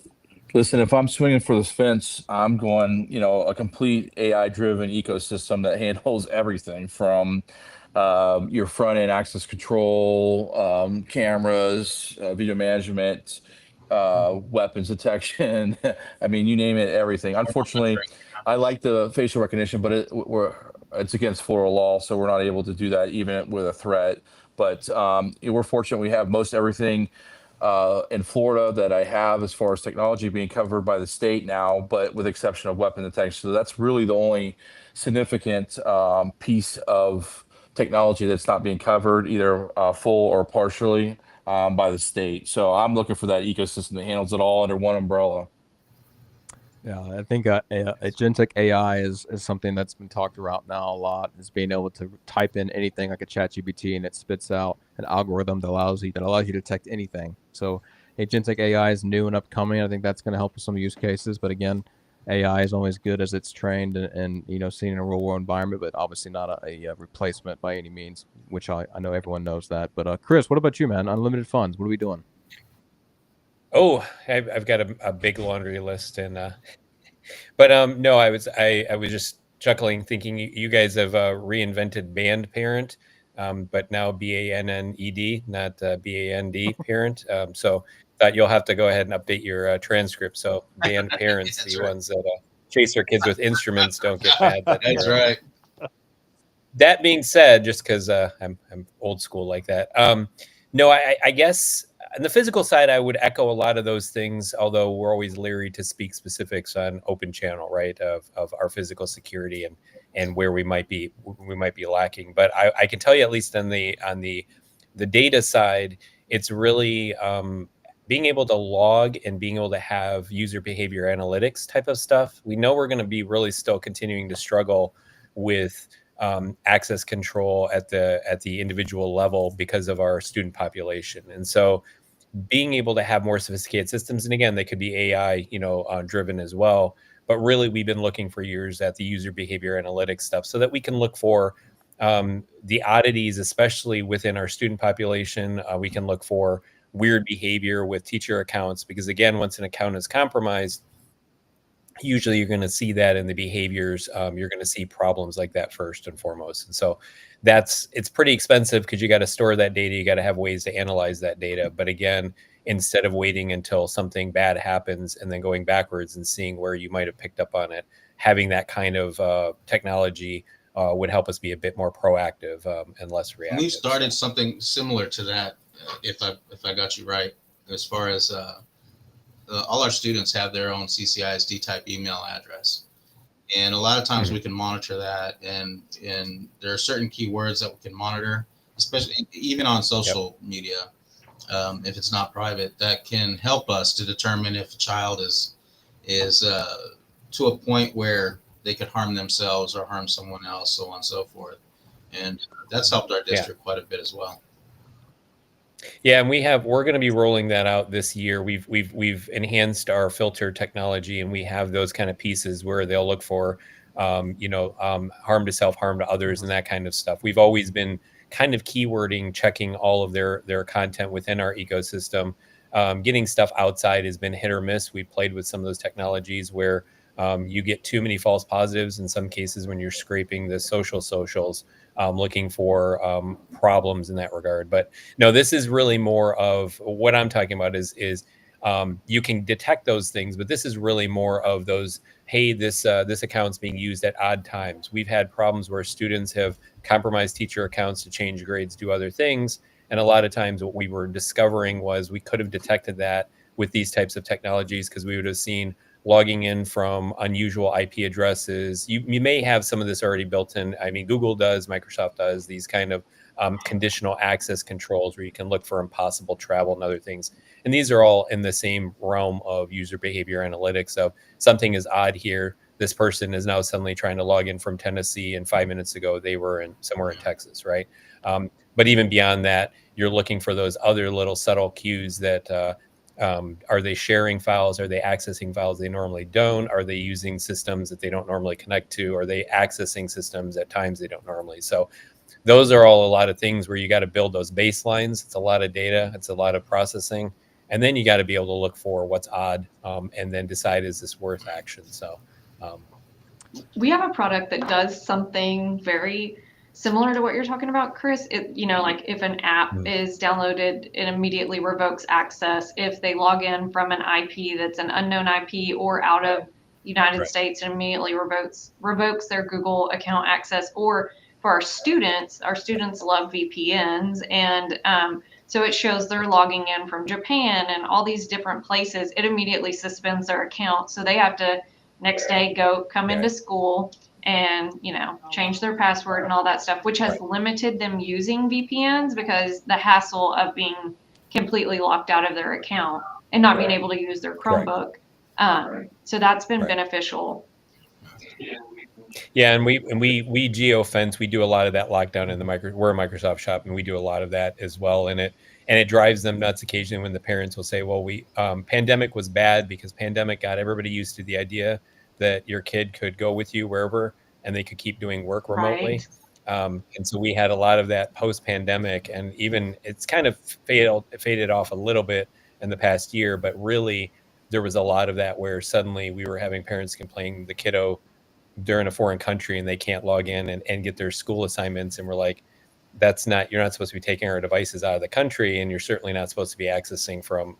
Listen, if I'm swinging for this fence, I'm going, a complete AI-driven ecosystem that handles everything from your front-end access control, cameras, video management, weapons detection. I mean, you name it, everything. Unfortunately, I like the facial recognition, but it's against Florida law, so we're not able to do that even with a threat. But we're fortunate we have most everything in Florida that I have as far as technology being covered by the state now, but with exception of weapon detection. So that's really the only significant piece of technology that's not being covered, either full or partially by the state. So I'm looking for that ecosystem that handles it all under one umbrella. Yeah, I think agentic AI is something that's been talked about now a lot. Is being able to type in anything like a ChatGPT and it spits out an algorithm that allows you to detect anything. So agentic AI is new and upcoming. I think that's going to help with some use cases. But again, AI is only as good as it's trained and seen in a real world environment, but obviously not a replacement by any means. Which I know everyone knows that. But Chris, what about you, man? Unlimited funds. What are we doing? Oh, I've got a big laundry list, and but no, I was just chuckling, thinking you guys have reinvented band parent, but now BANNED, not BAND parent. So thought you'll have to go ahead and update your transcript. So band parents, the ones that chase their kids with instruments, don't get mad. That's right. That being said, just because I'm old school like that, no, I guess on the physical side, I would echo a lot of those things. Although we're always leery to speak specifics on open channel, right? Of our physical security and where we might be lacking. But I can tell you, at least on the data side, it's really being able to log and being able to have user behavior analytics type of stuff. We know we're going to be really still continuing to struggle with access control at the individual level because of our student population. And so being able to have more sophisticated systems, and again, they could be AI, driven as well. But really, we've been looking for years at the user behavior analytics stuff so that we can look for the oddities, especially within our student population. We can look for weird behavior with teacher accounts, because again, once an account is compromised, usually you're going to see that in the behaviors. You're going to see problems like that first and foremost. And so it's pretty expensive because you got to store that data. You got to have ways to analyze that data. But again, instead of waiting until something bad happens and then going backwards and seeing where you might have picked up on it, having that kind of technology would help us be a bit more proactive and less reactive. We started something similar to that, if I got you right, as far as all our students have their own CCISD type email address. And a lot of times we can monitor that, and there are certain keywords that we can monitor, especially even on social media, if it's not private, that can help us to determine if a child is to a point where they could harm themselves or harm someone else, so on and so forth. And that's helped our district quite a bit as well. Yeah, and we're going to be rolling that out this year. We've enhanced our filter technology, and we have those kind of pieces where they'll look for, harm to self, harm to others, and that kind of stuff. We've always been kind of keywording, checking all of their content within our ecosystem. Getting stuff outside has been hit or miss. We played with some of those technologies where you get too many false positives in some cases when you're scraping the socials. Looking for problems in that regard. But no, this is really more of what I'm talking about is you can detect those things, but this is really more of those, hey, this account's being used at odd times. We've had problems where students have compromised teacher accounts to change grades, do other things. And a lot of times what we were discovering was we could have detected that with these types of technologies because we would have seen logging in from unusual IP addresses. You may have some of this already built in. I mean, Google does, Microsoft does, these kind of conditional access controls where you can look for impossible travel and other things. And these are all in the same realm of user behavior analytics. So something is odd here. This person is now suddenly trying to log in from Tennessee, and 5 minutes ago they were somewhere in Texas, right? But even beyond that, you're looking for those other little subtle cues that are they sharing files? Are they accessing files they normally don't? Are they using systems that they don't normally connect to? Are they accessing systems at times they don't normally? So those are all a lot of things where you got to build those baselines. It's a lot of data. It's a lot of processing. And then you got to be able to look for what's odd and then decide, is this worth action? So we have a product that does something very similar to what you're talking about, Chris. Like if an app is downloaded, it immediately revokes access. If they log in from an IP that's an unknown IP or out of the United States, it immediately revokes their Google account access. Or for our students love VPNs, and so it shows they're logging in from Japan and all these different places. It immediately suspends their account, so they have to next day come into school and change their password and all that stuff, which has limited them using VPNs because the hassle of being completely locked out of their account and not being able to use their Chromebook. So that's been Right. beneficial. Yeah, and we geofence. We do a lot of that lockdown in the we're a Microsoft shop, and we do a lot of that as well. And it drives them nuts occasionally when the parents will say, "Well, we pandemic was bad because pandemic got everybody used to the idea that your kid could go with you wherever and they could keep doing work remotely." Right. And so we had a lot of that post-pandemic, and even it's kind of faded off a little bit in the past year, but really there was a lot of that where suddenly we were having parents complain the kiddo they're in a foreign country and they can't log in and get their school assignments. And we're like, you're not supposed to be taking our devices out of the country. And you're certainly not supposed to be accessing from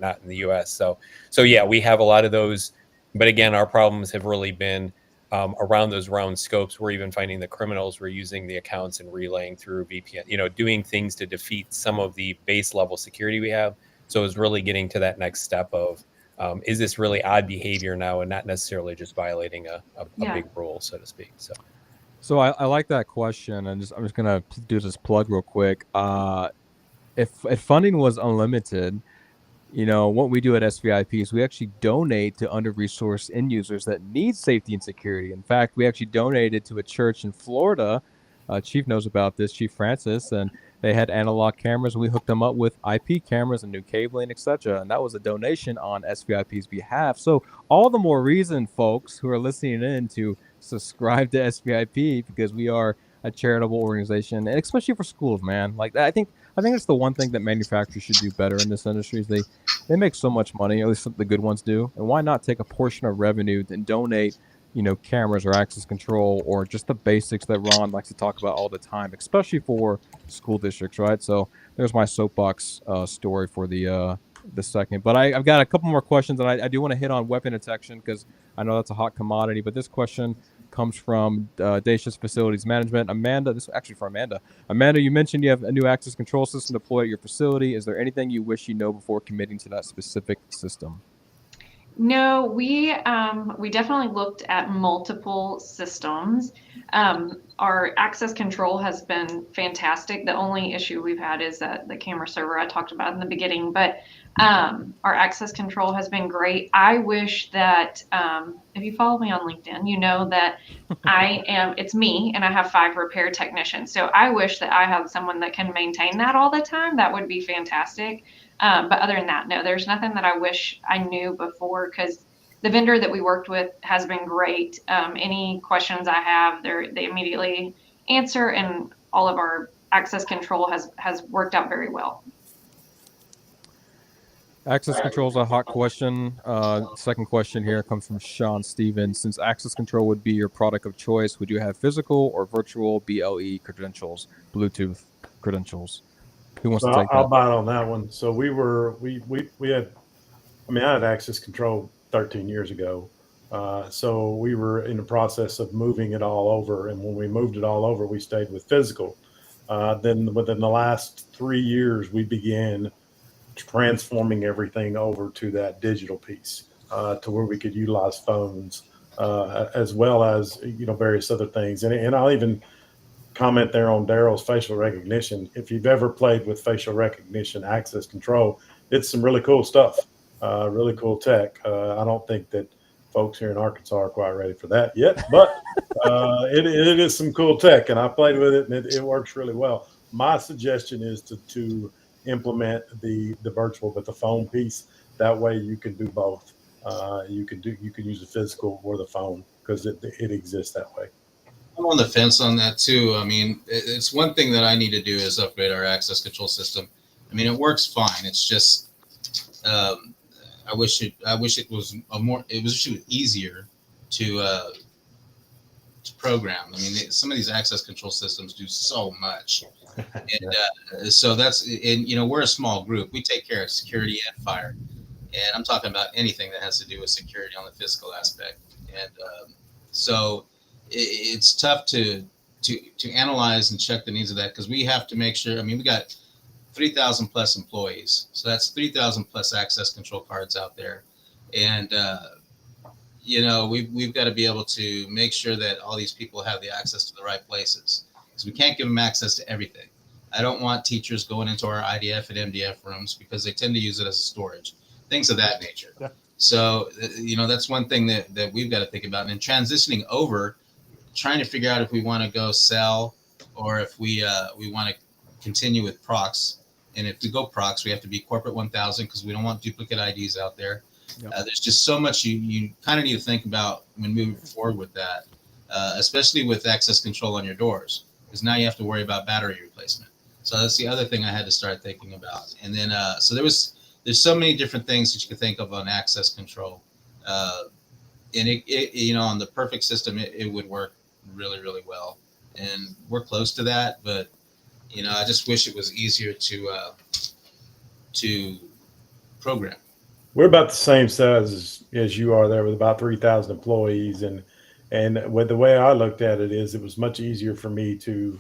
not in the US. So yeah, we have a lot of those, but again, our problems have really been around those round scopes. We're even finding the criminals were using the accounts and relaying through VPN, doing things to defeat some of the base level security we have. So it's really getting to that next step of, is this really odd behavior now and not necessarily just violating a big rule, so to speak? So I like that question, and I'm just gonna do this plug real quick. If funding was unlimited, what we do at SVIP is we actually donate to under-resourced end users that need safety and security. In fact, we actually donated to a church in Florida. Chief knows about this, Chief Francis, and they had analog cameras. We hooked them up with IP cameras and new cabling, etc. And that was a donation on SVIP's behalf. So all the more reason, folks who are listening in, to subscribe to SVIP, because we are a charitable organization, and especially for schools, man. Like, I think it's the one thing that manufacturers should do better in this industry is they make so much money, at least the good ones do. And why not take a portion of revenue and donate, cameras or access control or just the basics that Ron likes to talk about all the time, especially for school districts, right? So there's my soapbox story for the second. But I've got a couple more questions, and I do want to hit on weapon detection because I know that's a hot commodity. But this question comes from Dacia's Facilities Management. Amanda, this is actually for Amanda. Amanda, you mentioned you have a new access control system deployed at your facility. Is there anything you wish you know before committing to that specific system? No, we definitely looked at multiple systems. Our access control has been fantastic. The only issue we've had is that the camera server I talked about in the beginning, but our access control has been great. I wish that if you follow me on LinkedIn, you know that it's me and I have 5 repair technicians. So I wish that I have someone that can maintain that all the time. That would be fantastic. But other than that, no, there's nothing that I wish I knew before, because the vendor that we worked with has been great. Any questions I have, they immediately answer, and all of our access control has worked out very well. Access control is a hot question. Second question here comes from Sean Stevens. Since access control would be your product of choice, would you have physical or virtual BLE credentials, Bluetooth credentials? Who wants to take that? I'll bite on that one. So I had access control 13 years ago. So we were in the process of moving it all over. And when we moved it all over, we stayed with physical. Then within the last 3 years, we began transforming everything over to that digital piece, to where we could utilize phones, as well as, various other things. And I'll even comment there on Daryl's facial recognition. If you've ever played with facial recognition access control, it's some really cool stuff, really cool tech. I don't think that folks here in Arkansas are quite ready for that yet, but it is some cool tech, and I played with it, and it works really well. My suggestion is to implement the virtual with the phone piece. That way you can do both. You can use the physical or the phone, because it exists that way. I'm on the fence on that too. I mean, it's one thing that I need to do is upgrade our access control system. I mean, it works fine. It's just, I wish it was easier to program. I mean, some of these access control systems do so much, and so we're a small group. We take care of security and fire, and I'm talking about anything that has to do with security on the physical aspect, and so it's tough to analyze and check the needs of that, because we have to make sure. I mean, we got 3,000 plus employees, so that's 3,000 plus access control cards out there, and we've got to be able to make sure that all these people have the access to the right places, because we can't give them access to everything. I don't want teachers going into our IDF and MDF rooms, because they tend to use it as a storage, things of that nature. Yeah. So, that's one thing that we've got to think about. And transitioning over, trying to figure out if we want to go sell or if we want to continue with procs. And if we go procs, we have to be corporate 1000 because we don't want duplicate IDs out there. Yep. There's just so much you kind of need to think about when moving forward with that, especially with access control on your doors, because now you have to worry about battery replacement. So that's the other thing I had to start thinking about. And then, so there's so many different things that you can think of on access control. And it on the perfect system, it would work really, really well. And we're close to that, but I just wish it was easier to program. We're about the same size as you are there with about 3,000 employees. And with the way I looked at it is it was much easier for me to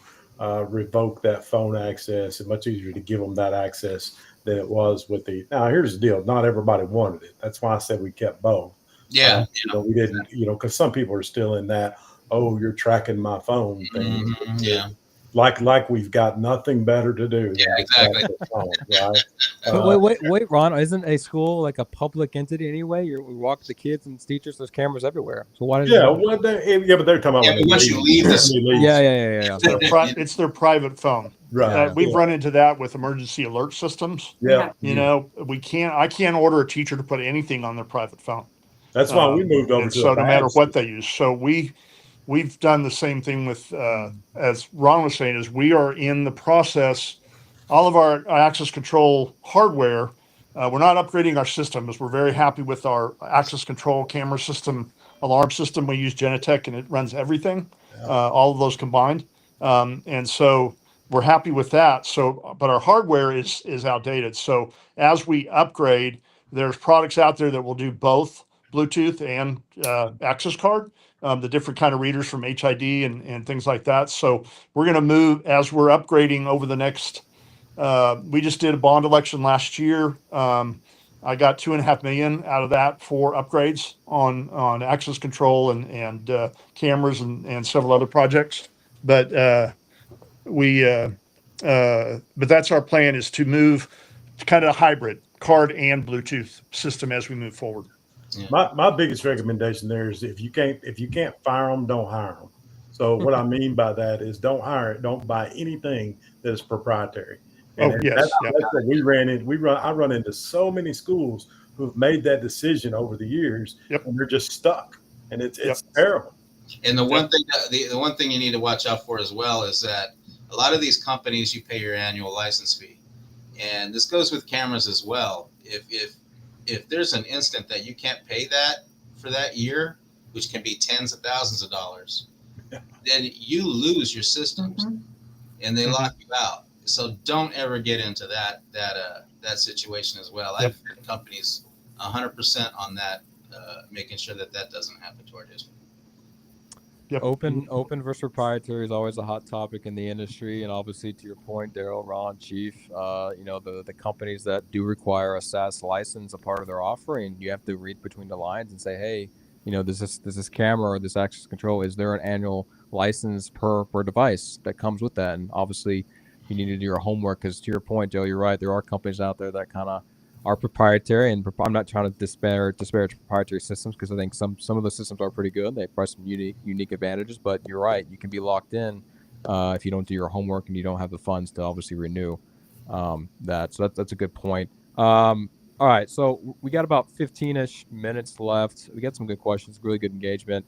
revoke that phone access and much easier to give them that access than it was with now here's the deal. Not everybody wanted it. That's why I said we kept both. Yeah. We didn't, because some people are still in that, oh, you're tracking my phone thing. Mm-hmm, yeah. Like we've got nothing better to do. Yeah, exactly. Phone, right? Wait, Ron, isn't a school like a public entity anyway? We walk the kids and teachers, there's cameras everywhere. So why does but they're talking about but once you leave the school. Yeah. It's their private phone. Right. We've run into that with emergency alert systems. Yeah. I can't order a teacher to put anything on their private phone. That's why we moved over to so no matter what they use. So we've done the same thing with, as Ron was saying, is we are in the process, all of our access control hardware, we're not upgrading our system because we're very happy with our access control camera system, alarm system. We use Genetec and it runs everything, all of those combined. And so we're happy with that. So, but our hardware is outdated. So as we upgrade, there's products out there that will do both Bluetooth and access card. The different kind of readers from HID and things like that. So we're going to move as we're upgrading over the next, we just did a bond election last year. I got $2.5 million out of that for upgrades on access control and cameras and several other projects. But but that's our plan, is to move to kind of a hybrid card and Bluetooth system as we move forward. Yeah. My biggest recommendation there is if you can't fire them, don't hire them. So what I mean by that is don't buy anything that is proprietary. And that's what we ran in. I run into so many schools who've made that decision over the years, and they're just stuck, and it's terrible. And the one thing the one thing you need to watch out for as well is that a lot of these companies, you pay your annual license fee, and this goes with cameras as well. If there's an instant that you can't pay that for that year, which can be tens of thousands of dollars, then you lose your systems and they lock you out. So don't ever get into that situation as well. I've had companies 100% on that, making sure that doesn't happen to our district. Open versus proprietary is always a hot topic in the industry, and obviously, to your point, Daryl, Ron, Chief, the companies that do require a SaaS license, a part of their offering, you have to read between the lines and say, hey, this camera or this access control, is there an annual license per device that comes with that? And obviously, you need to do your homework, because to your point, Joe, you're right. There are companies out there that kind of are proprietary, and I'm not trying to disparage proprietary systems, because I think some of the systems are pretty good. They have some unique advantages, but you're right, you can be locked in if you don't do your homework and you don't have the funds to obviously renew that. So that's a good point. All right, so we got about 15-ish minutes left. We got some good questions, really good engagement.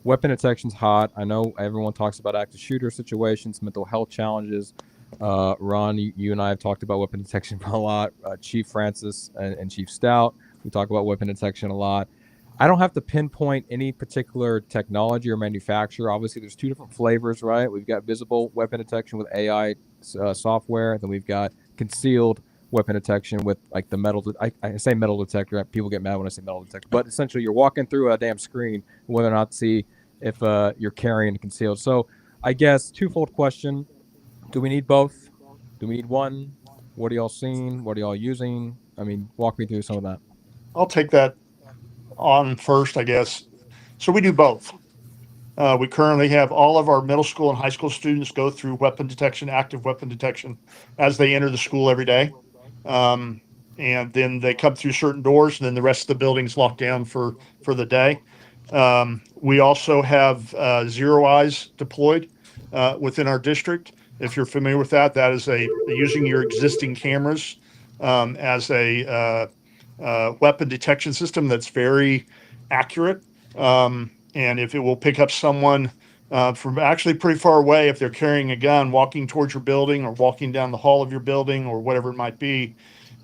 Weapon detection's hot. I know everyone talks about active shooter situations, mental health challenges. Ron, you and I have talked about weapon detection for a lot. Chief Francis and Chief Stout, we talk about weapon detection a lot. I don't have to pinpoint any particular technology or manufacturer. Obviously, there's two different flavors, right? We've got visible weapon detection with AI software. Then we've got concealed weapon detection with like the metal. I say metal detector. People get mad when I say metal detector. But essentially, you're walking through a damn screen, whether or not to see if you're carrying concealed. So I guess twofold question. Do we need both? Do we need one? What are y'all seeing? What are y'all using? I mean, walk me through some of that. I'll take that on first, I guess. So we do both. We currently have all of our middle school and high school students go through weapon detection, active weapon detection, as they enter the school every day. and then they come through certain doors, and then the rest of the building's locked down for the day. We also have Zero Eyes deployed within our district. If you're familiar with that, that is using your existing cameras as a weapon detection system that's very accurate. And if it will pick up someone from actually pretty far away, if they're carrying a gun, walking towards your building or walking down the hall of your building or whatever it might be,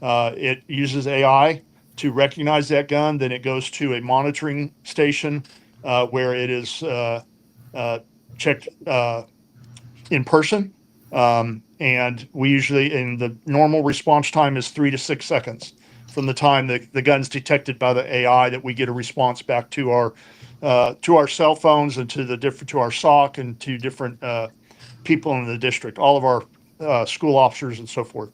it uses AI to recognize that gun. Then it goes to a monitoring station where it is checked in person. And we usually, in the normal response time is 3 to 6 seconds from the time the gun's detected by the AI, that we get a response back to our cell phones and to our SOC and to different people in the district, all of our school officers and so forth.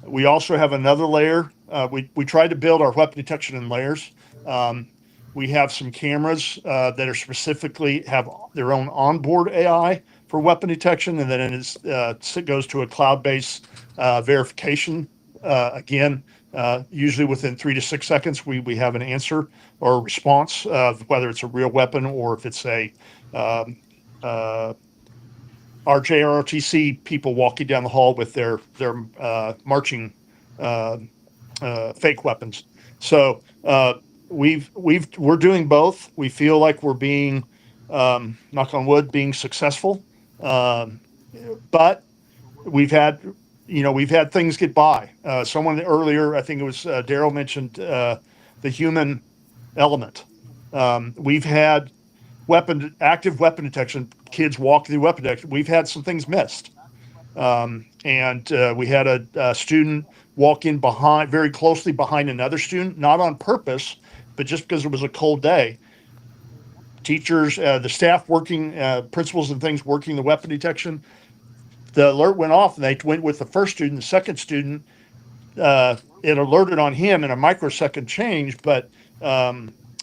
We also have another layer. We tried to build our weapon detection in layers. We have some cameras that are specifically have their own onboard AI for weapon detection, and then it goes to a cloud-based verification. Again, usually within 3 to 6 seconds, we have an answer or a response of whether it's a real weapon or if it's a RJROTC people walking down the hall with their marching fake weapons. So we're doing both. We feel like we're being, knock on wood, being successful. But we've had things get by. Someone earlier, I think it was Daryl, mentioned the human element. We've had active weapon detection, kids walk through weapon detection. We've had some things missed. And we had a student walk in very closely behind another student, not on purpose, but just because it was a cold day. Teachers, the staff working, principals and things working the weapon detection, the alert went off and they went with the first student. The second student, it alerted on him in a microsecond change, but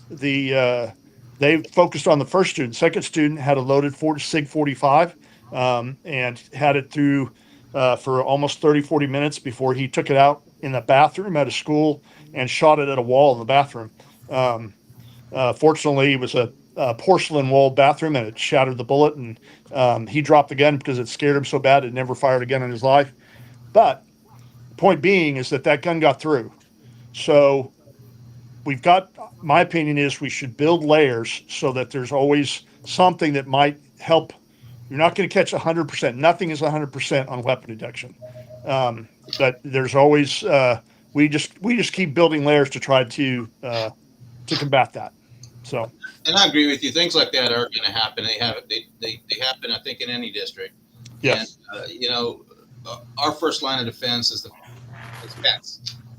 they focused on the first student. Second student had a loaded SIG 45 and had it through for almost 30-40 minutes before he took it out in the bathroom at a school and shot it at a wall in the bathroom. Fortunately, it was a porcelain wall bathroom and it shattered the bullet, and he dropped the gun because it scared him so bad it never fired again in his life. But the point being is that gun got through. So my opinion is we should build layers so that there's always something that might help. You're not going to catch 100%. Nothing is 100% on weapon detection. But there's always, we just keep building layers to try to combat that. So. And I agree with you. Things like that are going to happen. They happen, I think, in any district. Yes. And, our first line of defense is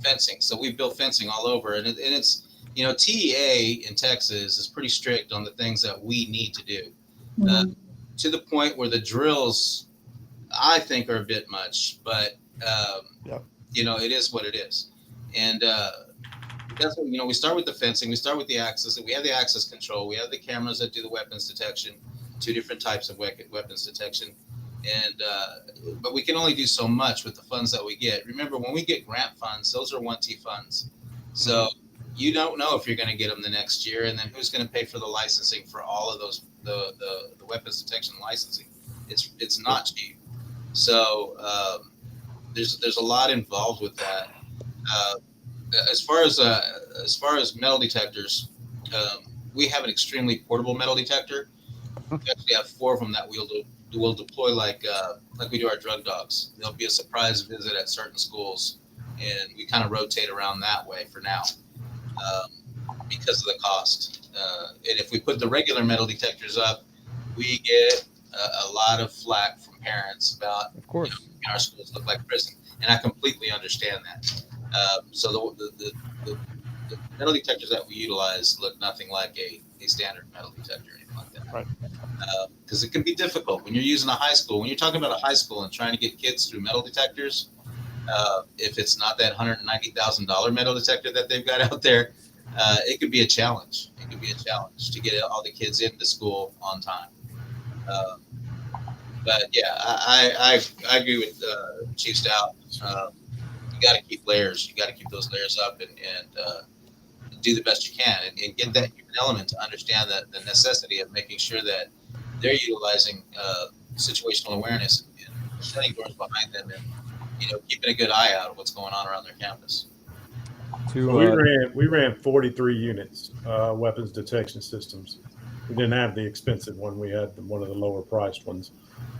fencing. So we've built fencing all over, and it's, TEA in Texas is pretty strict on the things that we need to do, to the point where the drills, I think, are a bit much, but it is what it is. And that's what, we start with the fencing, we start with the access, we have the access control, we have the cameras that do the weapons detection, 2 different types of weapons detection. And but we can only do so much with the funds that we get. Remember, when we get grant funds, those are 1T funds. So you don't know if you're going to get them the next year, and then who's going to pay for the licensing for all of those, the weapons detection licensing. It's not cheap. So there's a lot involved with that. As far as metal detectors, we have an extremely portable metal detector. We actually have 4 of them that we'll deploy like we do our drug dogs. There'll be a surprise visit at certain schools, and we kind of rotate around that way for now because of the cost. And if we put the regular metal detectors up, we get a lot of flack from parents about, of course, our schools look like prison, and I completely understand that. So the metal detectors that we utilize look nothing like a standard metal detector or anything like that. Right. Because it can be difficult when you're using a high school. When you're talking about a high school and trying to get kids through metal detectors, if it's not that $190,000 metal detector that they've got out there, it could be a challenge. It could be a challenge to get all the kids into school on time. But yeah, I agree with Chief Stout. You got to keep layers. You got to keep those layers up and do the best you can and get that human element to understand that the necessity of making sure that they're utilizing situational awareness and shutting doors behind them and keeping a good eye out of what's going on around their campus. So we ran 43 units, weapons detection systems. We didn't have the expensive one. We had one of the lower priced ones,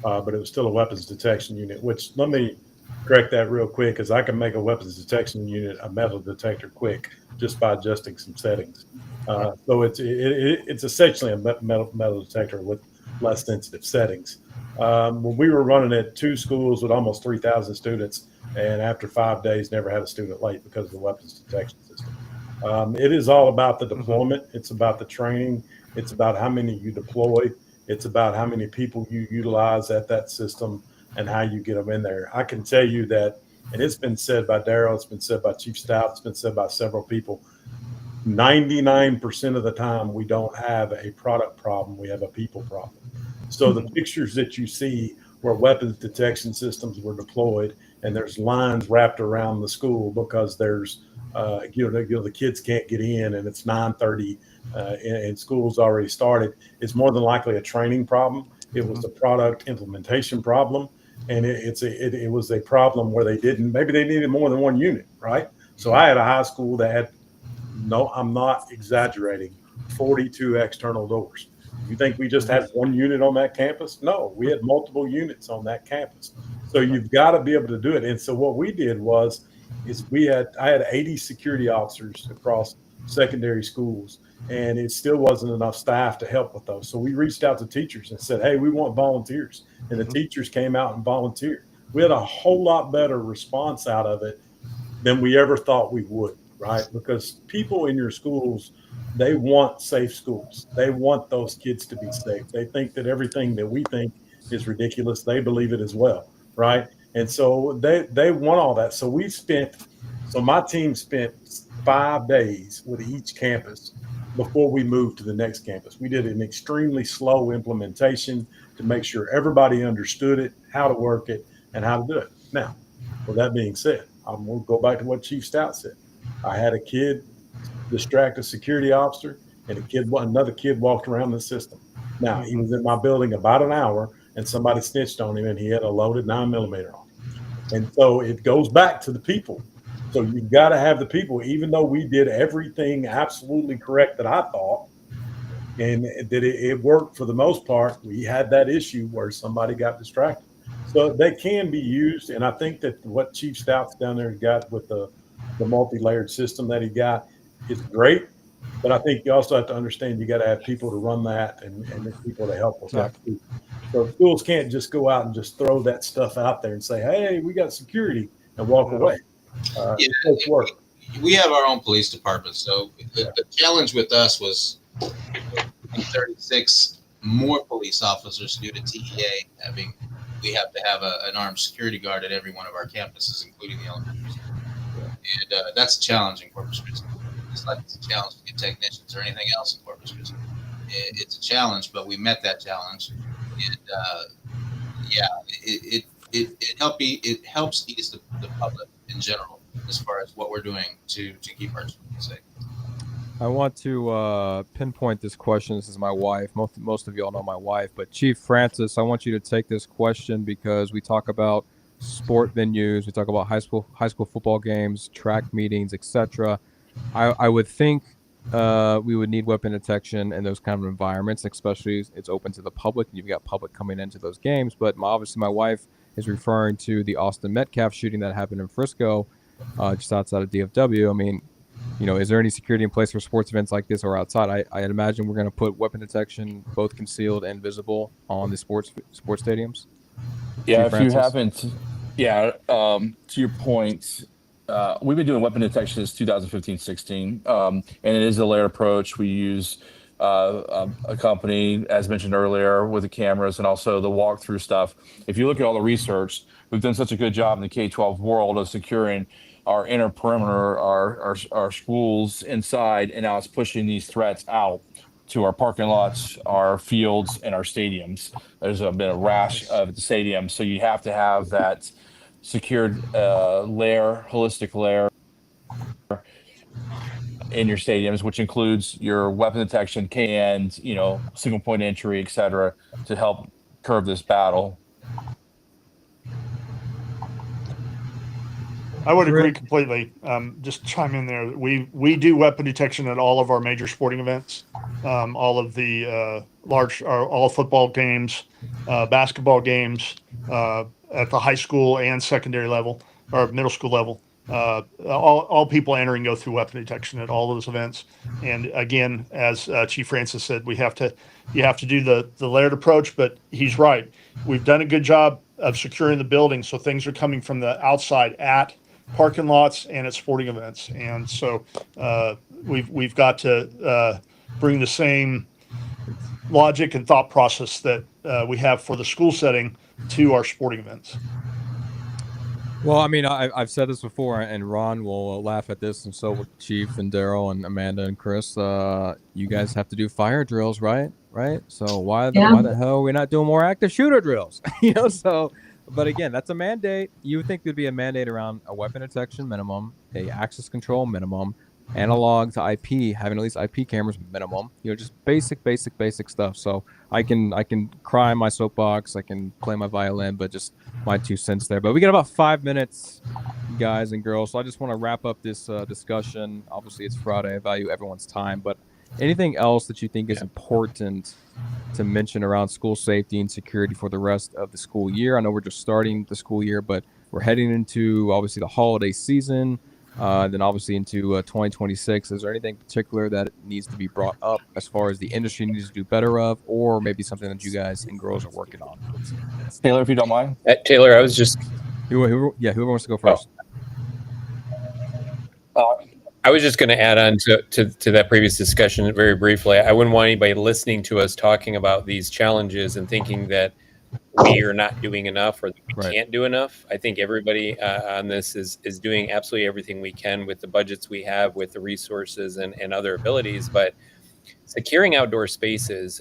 but it was still a weapons detection unit. Which, let me correct that real quick, because I can make a weapons detection unit a metal detector quick just by adjusting some settings. So it's essentially a metal detector with less sensitive settings. When we were running at 2 schools with almost 3,000 students, and after 5 days, never had a student late because of the weapons detection system. It is all about the deployment. It's about the training. It's about how many you deploy. It's about how many people you utilize at that system and how you get them in there. I can tell you that, and it's been said by Darrell, it's been said by Chief Stout, it's been said by several people, 99% of the time we don't have a product problem, we have a people problem. So the pictures that you see where weapons detection systems were deployed and there's lines wrapped around the school because there's the kids can't get in and it's 9:30 and school's already started, it's more than likely a training problem. It was a product implementation problem, and it was a problem where maybe they needed more than one unit, right? So I had a high school that had, no, I'm not exaggerating, 42 external doors. You think we just had one unit on that campus? No, we had multiple units on that campus. So you've got to be able to do it. And so what we did I had 80 security officers across secondary schools, and it still wasn't enough staff to help with those. So we reached out to teachers and said, hey, we want volunteers. And the teachers came out and volunteered. We had a whole lot better response out of it than we ever thought we would, right? Because people in your schools, they want safe schools. They want those kids to be safe. They think that everything that we think is ridiculous, they believe it as well, right? And so they want all that. So my team spent 5 days with each campus before we moved to the next campus. We did an extremely slow implementation to make sure everybody understood it, how to work it, and how to do it. Now, with that being said, I'm going to go back to what Chief Stout said. I had a kid distract a security officer, and another kid walked around the system. Now, he was in my building about an hour, and somebody snitched on him, and he had a loaded 9mm on him. And so it goes back to the people. So you've got to have the people, even though we did everything absolutely correct that I thought, and that it worked for the most part, we had that issue where somebody got distracted. So they can be used, and I think that what Chief Stout's down there got with the multi-layered system that he got is great. But I think you also have to understand you got to have people to run that and people to help with that too. So schools can't just go out and just throw that stuff out there and say, hey, we got security, and walk away. It takes work. We have our own police department. So the challenge with us was 36 more police officers due to TEA we have to have an armed security guard at every one of our campuses, including the elementary school. And that's a challenge in Corpus Christi. It's like it's a challenge to get technicians or anything else in Corpus Christi. It's a challenge, but we met that challenge. And it helps ease the public in general as far as what we're doing to keep our students safe. I want to pinpoint this question. This is my wife. Most of you all know my wife, but Chief Francis, I want you to take this question because we talk about sport venues, we talk about high school football games, track meetings, etc. I would think we would need weapon detection in those kind of environments, especially it's open to the public and you've got public coming into those games. But obviously my wife is referring to the Austin Metcalf shooting that happened in Frisco, just outside of DFW. I mean, is there any security in place for sports events like this or outside? I imagine we're going to put weapon detection, both concealed and visible, on the sports stadiums. Yeah, if you haven't, to your point, we've been doing weapon detection since 2015-16, and it is a layered approach. We use a company, as mentioned earlier, with the cameras and also the walkthrough stuff. If you look at all the research, we've done such a good job in the K-12 world of securing our inner perimeter, our schools inside, and now it's pushing these threats out to our parking lots, our fields, and our stadiums. There's been a rash of the stadiums, so you have to have that secured layer, holistic layer in your stadiums, which includes your weapon detection and, you know, single point entry, et cetera, to help curb this battle. I would agree completely. Just chime in there. We do weapon detection at all of our major sporting events, all of the all football games, basketball games, at the high school and secondary level or middle school level. All people entering go through weapon detection at all those events. And again, as Chief Francis said, you have to do the layered approach. But he's right. We've done a good job of securing the building, so things are coming from the outside at parking lots and at sporting events. And so we've got to bring the same logic and thought process that we have for the school setting to our sporting events. Well, I mean, I've said this before, and Ron will laugh at this, and so will Chief and Daryl and Amanda and Chris. You guys have to do fire drills, right? So why the hell are we not doing more active shooter drills? You know, so. But again, that's a mandate. You would think there'd be a mandate around a weapon detection minimum, a access control minimum, analog to IP, having at least IP cameras minimum. You know, just basic stuff. So I can cry my soapbox, I can play my violin, but just my 2 cents there. But we got about 5 minutes, guys and girls. So I just want to wrap up this discussion. Obviously, it's Friday. I value everyone's time, but anything else that you think is important to mention around school safety and security for the rest of the school year? I know we're just starting the school year, but we're heading into obviously the holiday season, then obviously into 2026. Is there anything particular that needs to be brought up as far as the industry needs to do better of, or maybe something that you guys and girls are working on? Taylor, if you don't mind. Taylor, I was just whoever wants to go first. I was just going to add on to that previous discussion very briefly. I wouldn't want anybody listening to us talking about these challenges and thinking that we are not doing enough or that we can't do enough. I think everybody on this is doing absolutely everything we can with the budgets we have, with the resources and other abilities. But securing outdoor spaces,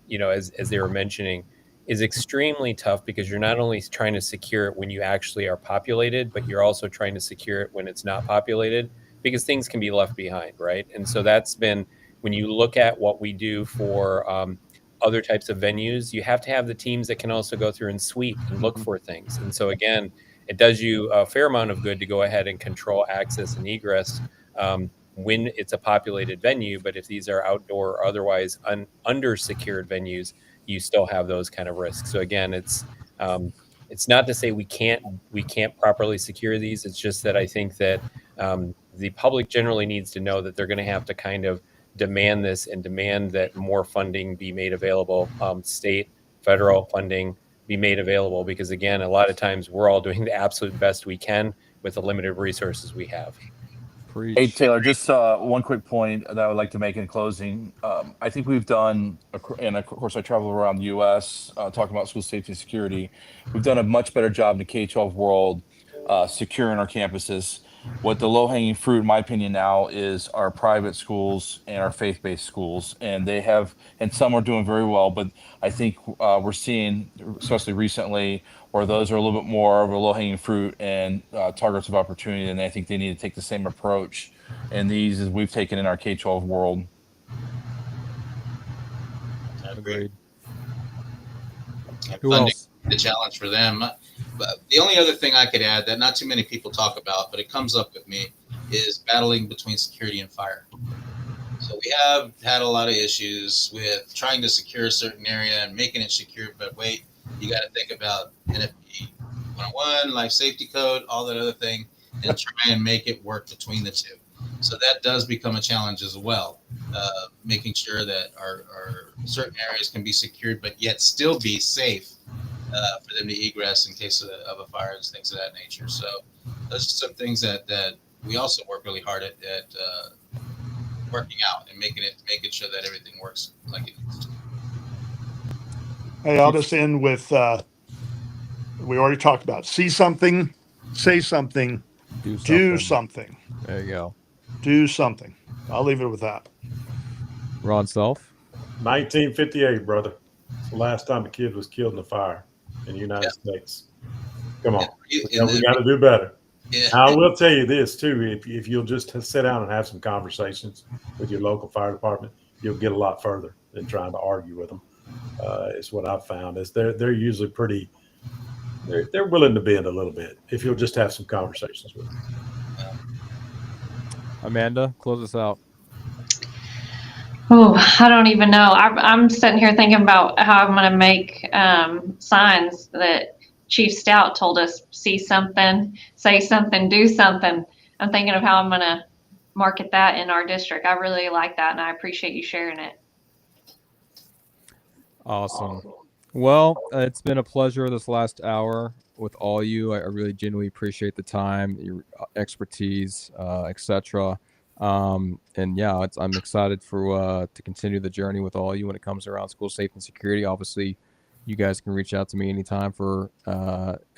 you know, as they were mentioning, is extremely tough because you're not only trying to secure it when you actually are populated, but you're also trying to secure it when it's not populated, because things can be left behind, right? And so that's been, when you look at what we do for other types of venues, you have to have the teams that can also go through and sweep and look for things. And so again, it does you a fair amount of good to go ahead and control access and egress when it's a populated venue. But if these are outdoor or otherwise under secured venues, you still have those kind of risks. So again, it's not to say we can't properly secure these. It's just that I think that the public generally needs to know that they're going to have to kind of demand this and demand that more funding be made available, state, federal funding be made available, because again, a lot of times we're all doing the absolute best we can with the limited resources we have. Hey, Taylor, just one quick point that I would like to make in closing. I think we've done, and of course I travel around the U.S. Talking about school safety and security, we've done a much better job in the K-12 world securing our campuses. What the low-hanging fruit, in my opinion, now is our private schools and our faith-based schools, and they have, and some are doing very well. But I think we're seeing, especially recently, where those are a little bit more of a low-hanging fruit and targets of opportunity, and I think they need to take the same approach in these as we've taken in our K-12 world. Agreed. Who else? The challenge for them. But the only other thing I could add that not too many people talk about, but it comes up with me, is battling between security and fire. So we have had a lot of issues with trying to secure a certain area and making it secure, but wait, you got to think about NFP 101, life safety code, all that other thing, and try and make it work between the two. So that does become a challenge as well, making sure that our certain areas can be secured, but yet still be safe for them to egress in case of a fire and things of that nature. So those are some things that we also work really hard at working out and making sure that everything works like it needs to. Hey, I'll just end with, we already talked about, see something, say something, do something. There you go. Do something. I'll leave it with that. Ron Self? 1958, brother. It's the last time a kid was killed in a fire in the United States. Come on. You- We and then- got to do better. Yeah. Now, I will tell you this too: if you'll just sit down and have some conversations with your local fire department, you'll get a lot further than trying to argue with them. Is what I've found is they're usually pretty. They're willing to bend a little bit if you'll just have some conversations with them. Amanda, close us out. Oh, I don't even know. I'm sitting here thinking about how I'm going to make signs that Chief Stout told us: see something, say something, do something. I'm thinking of how I'm going to market that in our district. I really like that, and I appreciate you sharing it. Awesome. Well, it's been a pleasure this last hour with all you. I really genuinely appreciate the time, your expertise, etc. And yeah, I'm excited for to continue the journey with all you when it comes around school safety and security. Obviously, you guys can reach out to me anytime for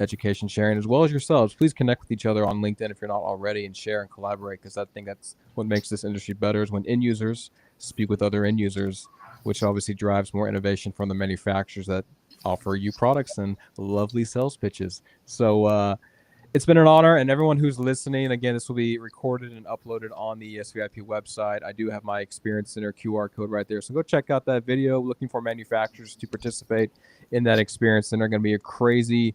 education sharing, as well as yourselves. Please connect with each other on LinkedIn if you're not already, and share and collaborate, because I think that's what makes this industry better, is when end users speak with other end users, which obviously drives more innovation from the manufacturers that offer you products and lovely sales pitches. So it's been an honor, and everyone who's listening, again, this will be recorded and uploaded on the SVIP website. I do have my Experience Center QR code right there, so go check out that video. Looking for manufacturers to participate in that Experience Center. Going to be a crazy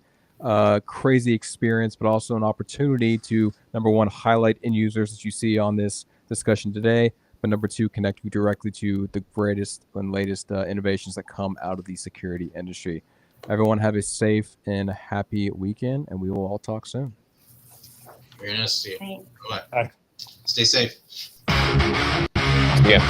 experience, but also an opportunity to, number one, highlight end users that you see on this discussion today, but number two, connect you directly to the greatest and latest innovations that come out of the security industry. Everyone have a safe and happy weekend, and we will all talk soon. Very nice to see you. Thanks. Bye. Stay safe. Yeah.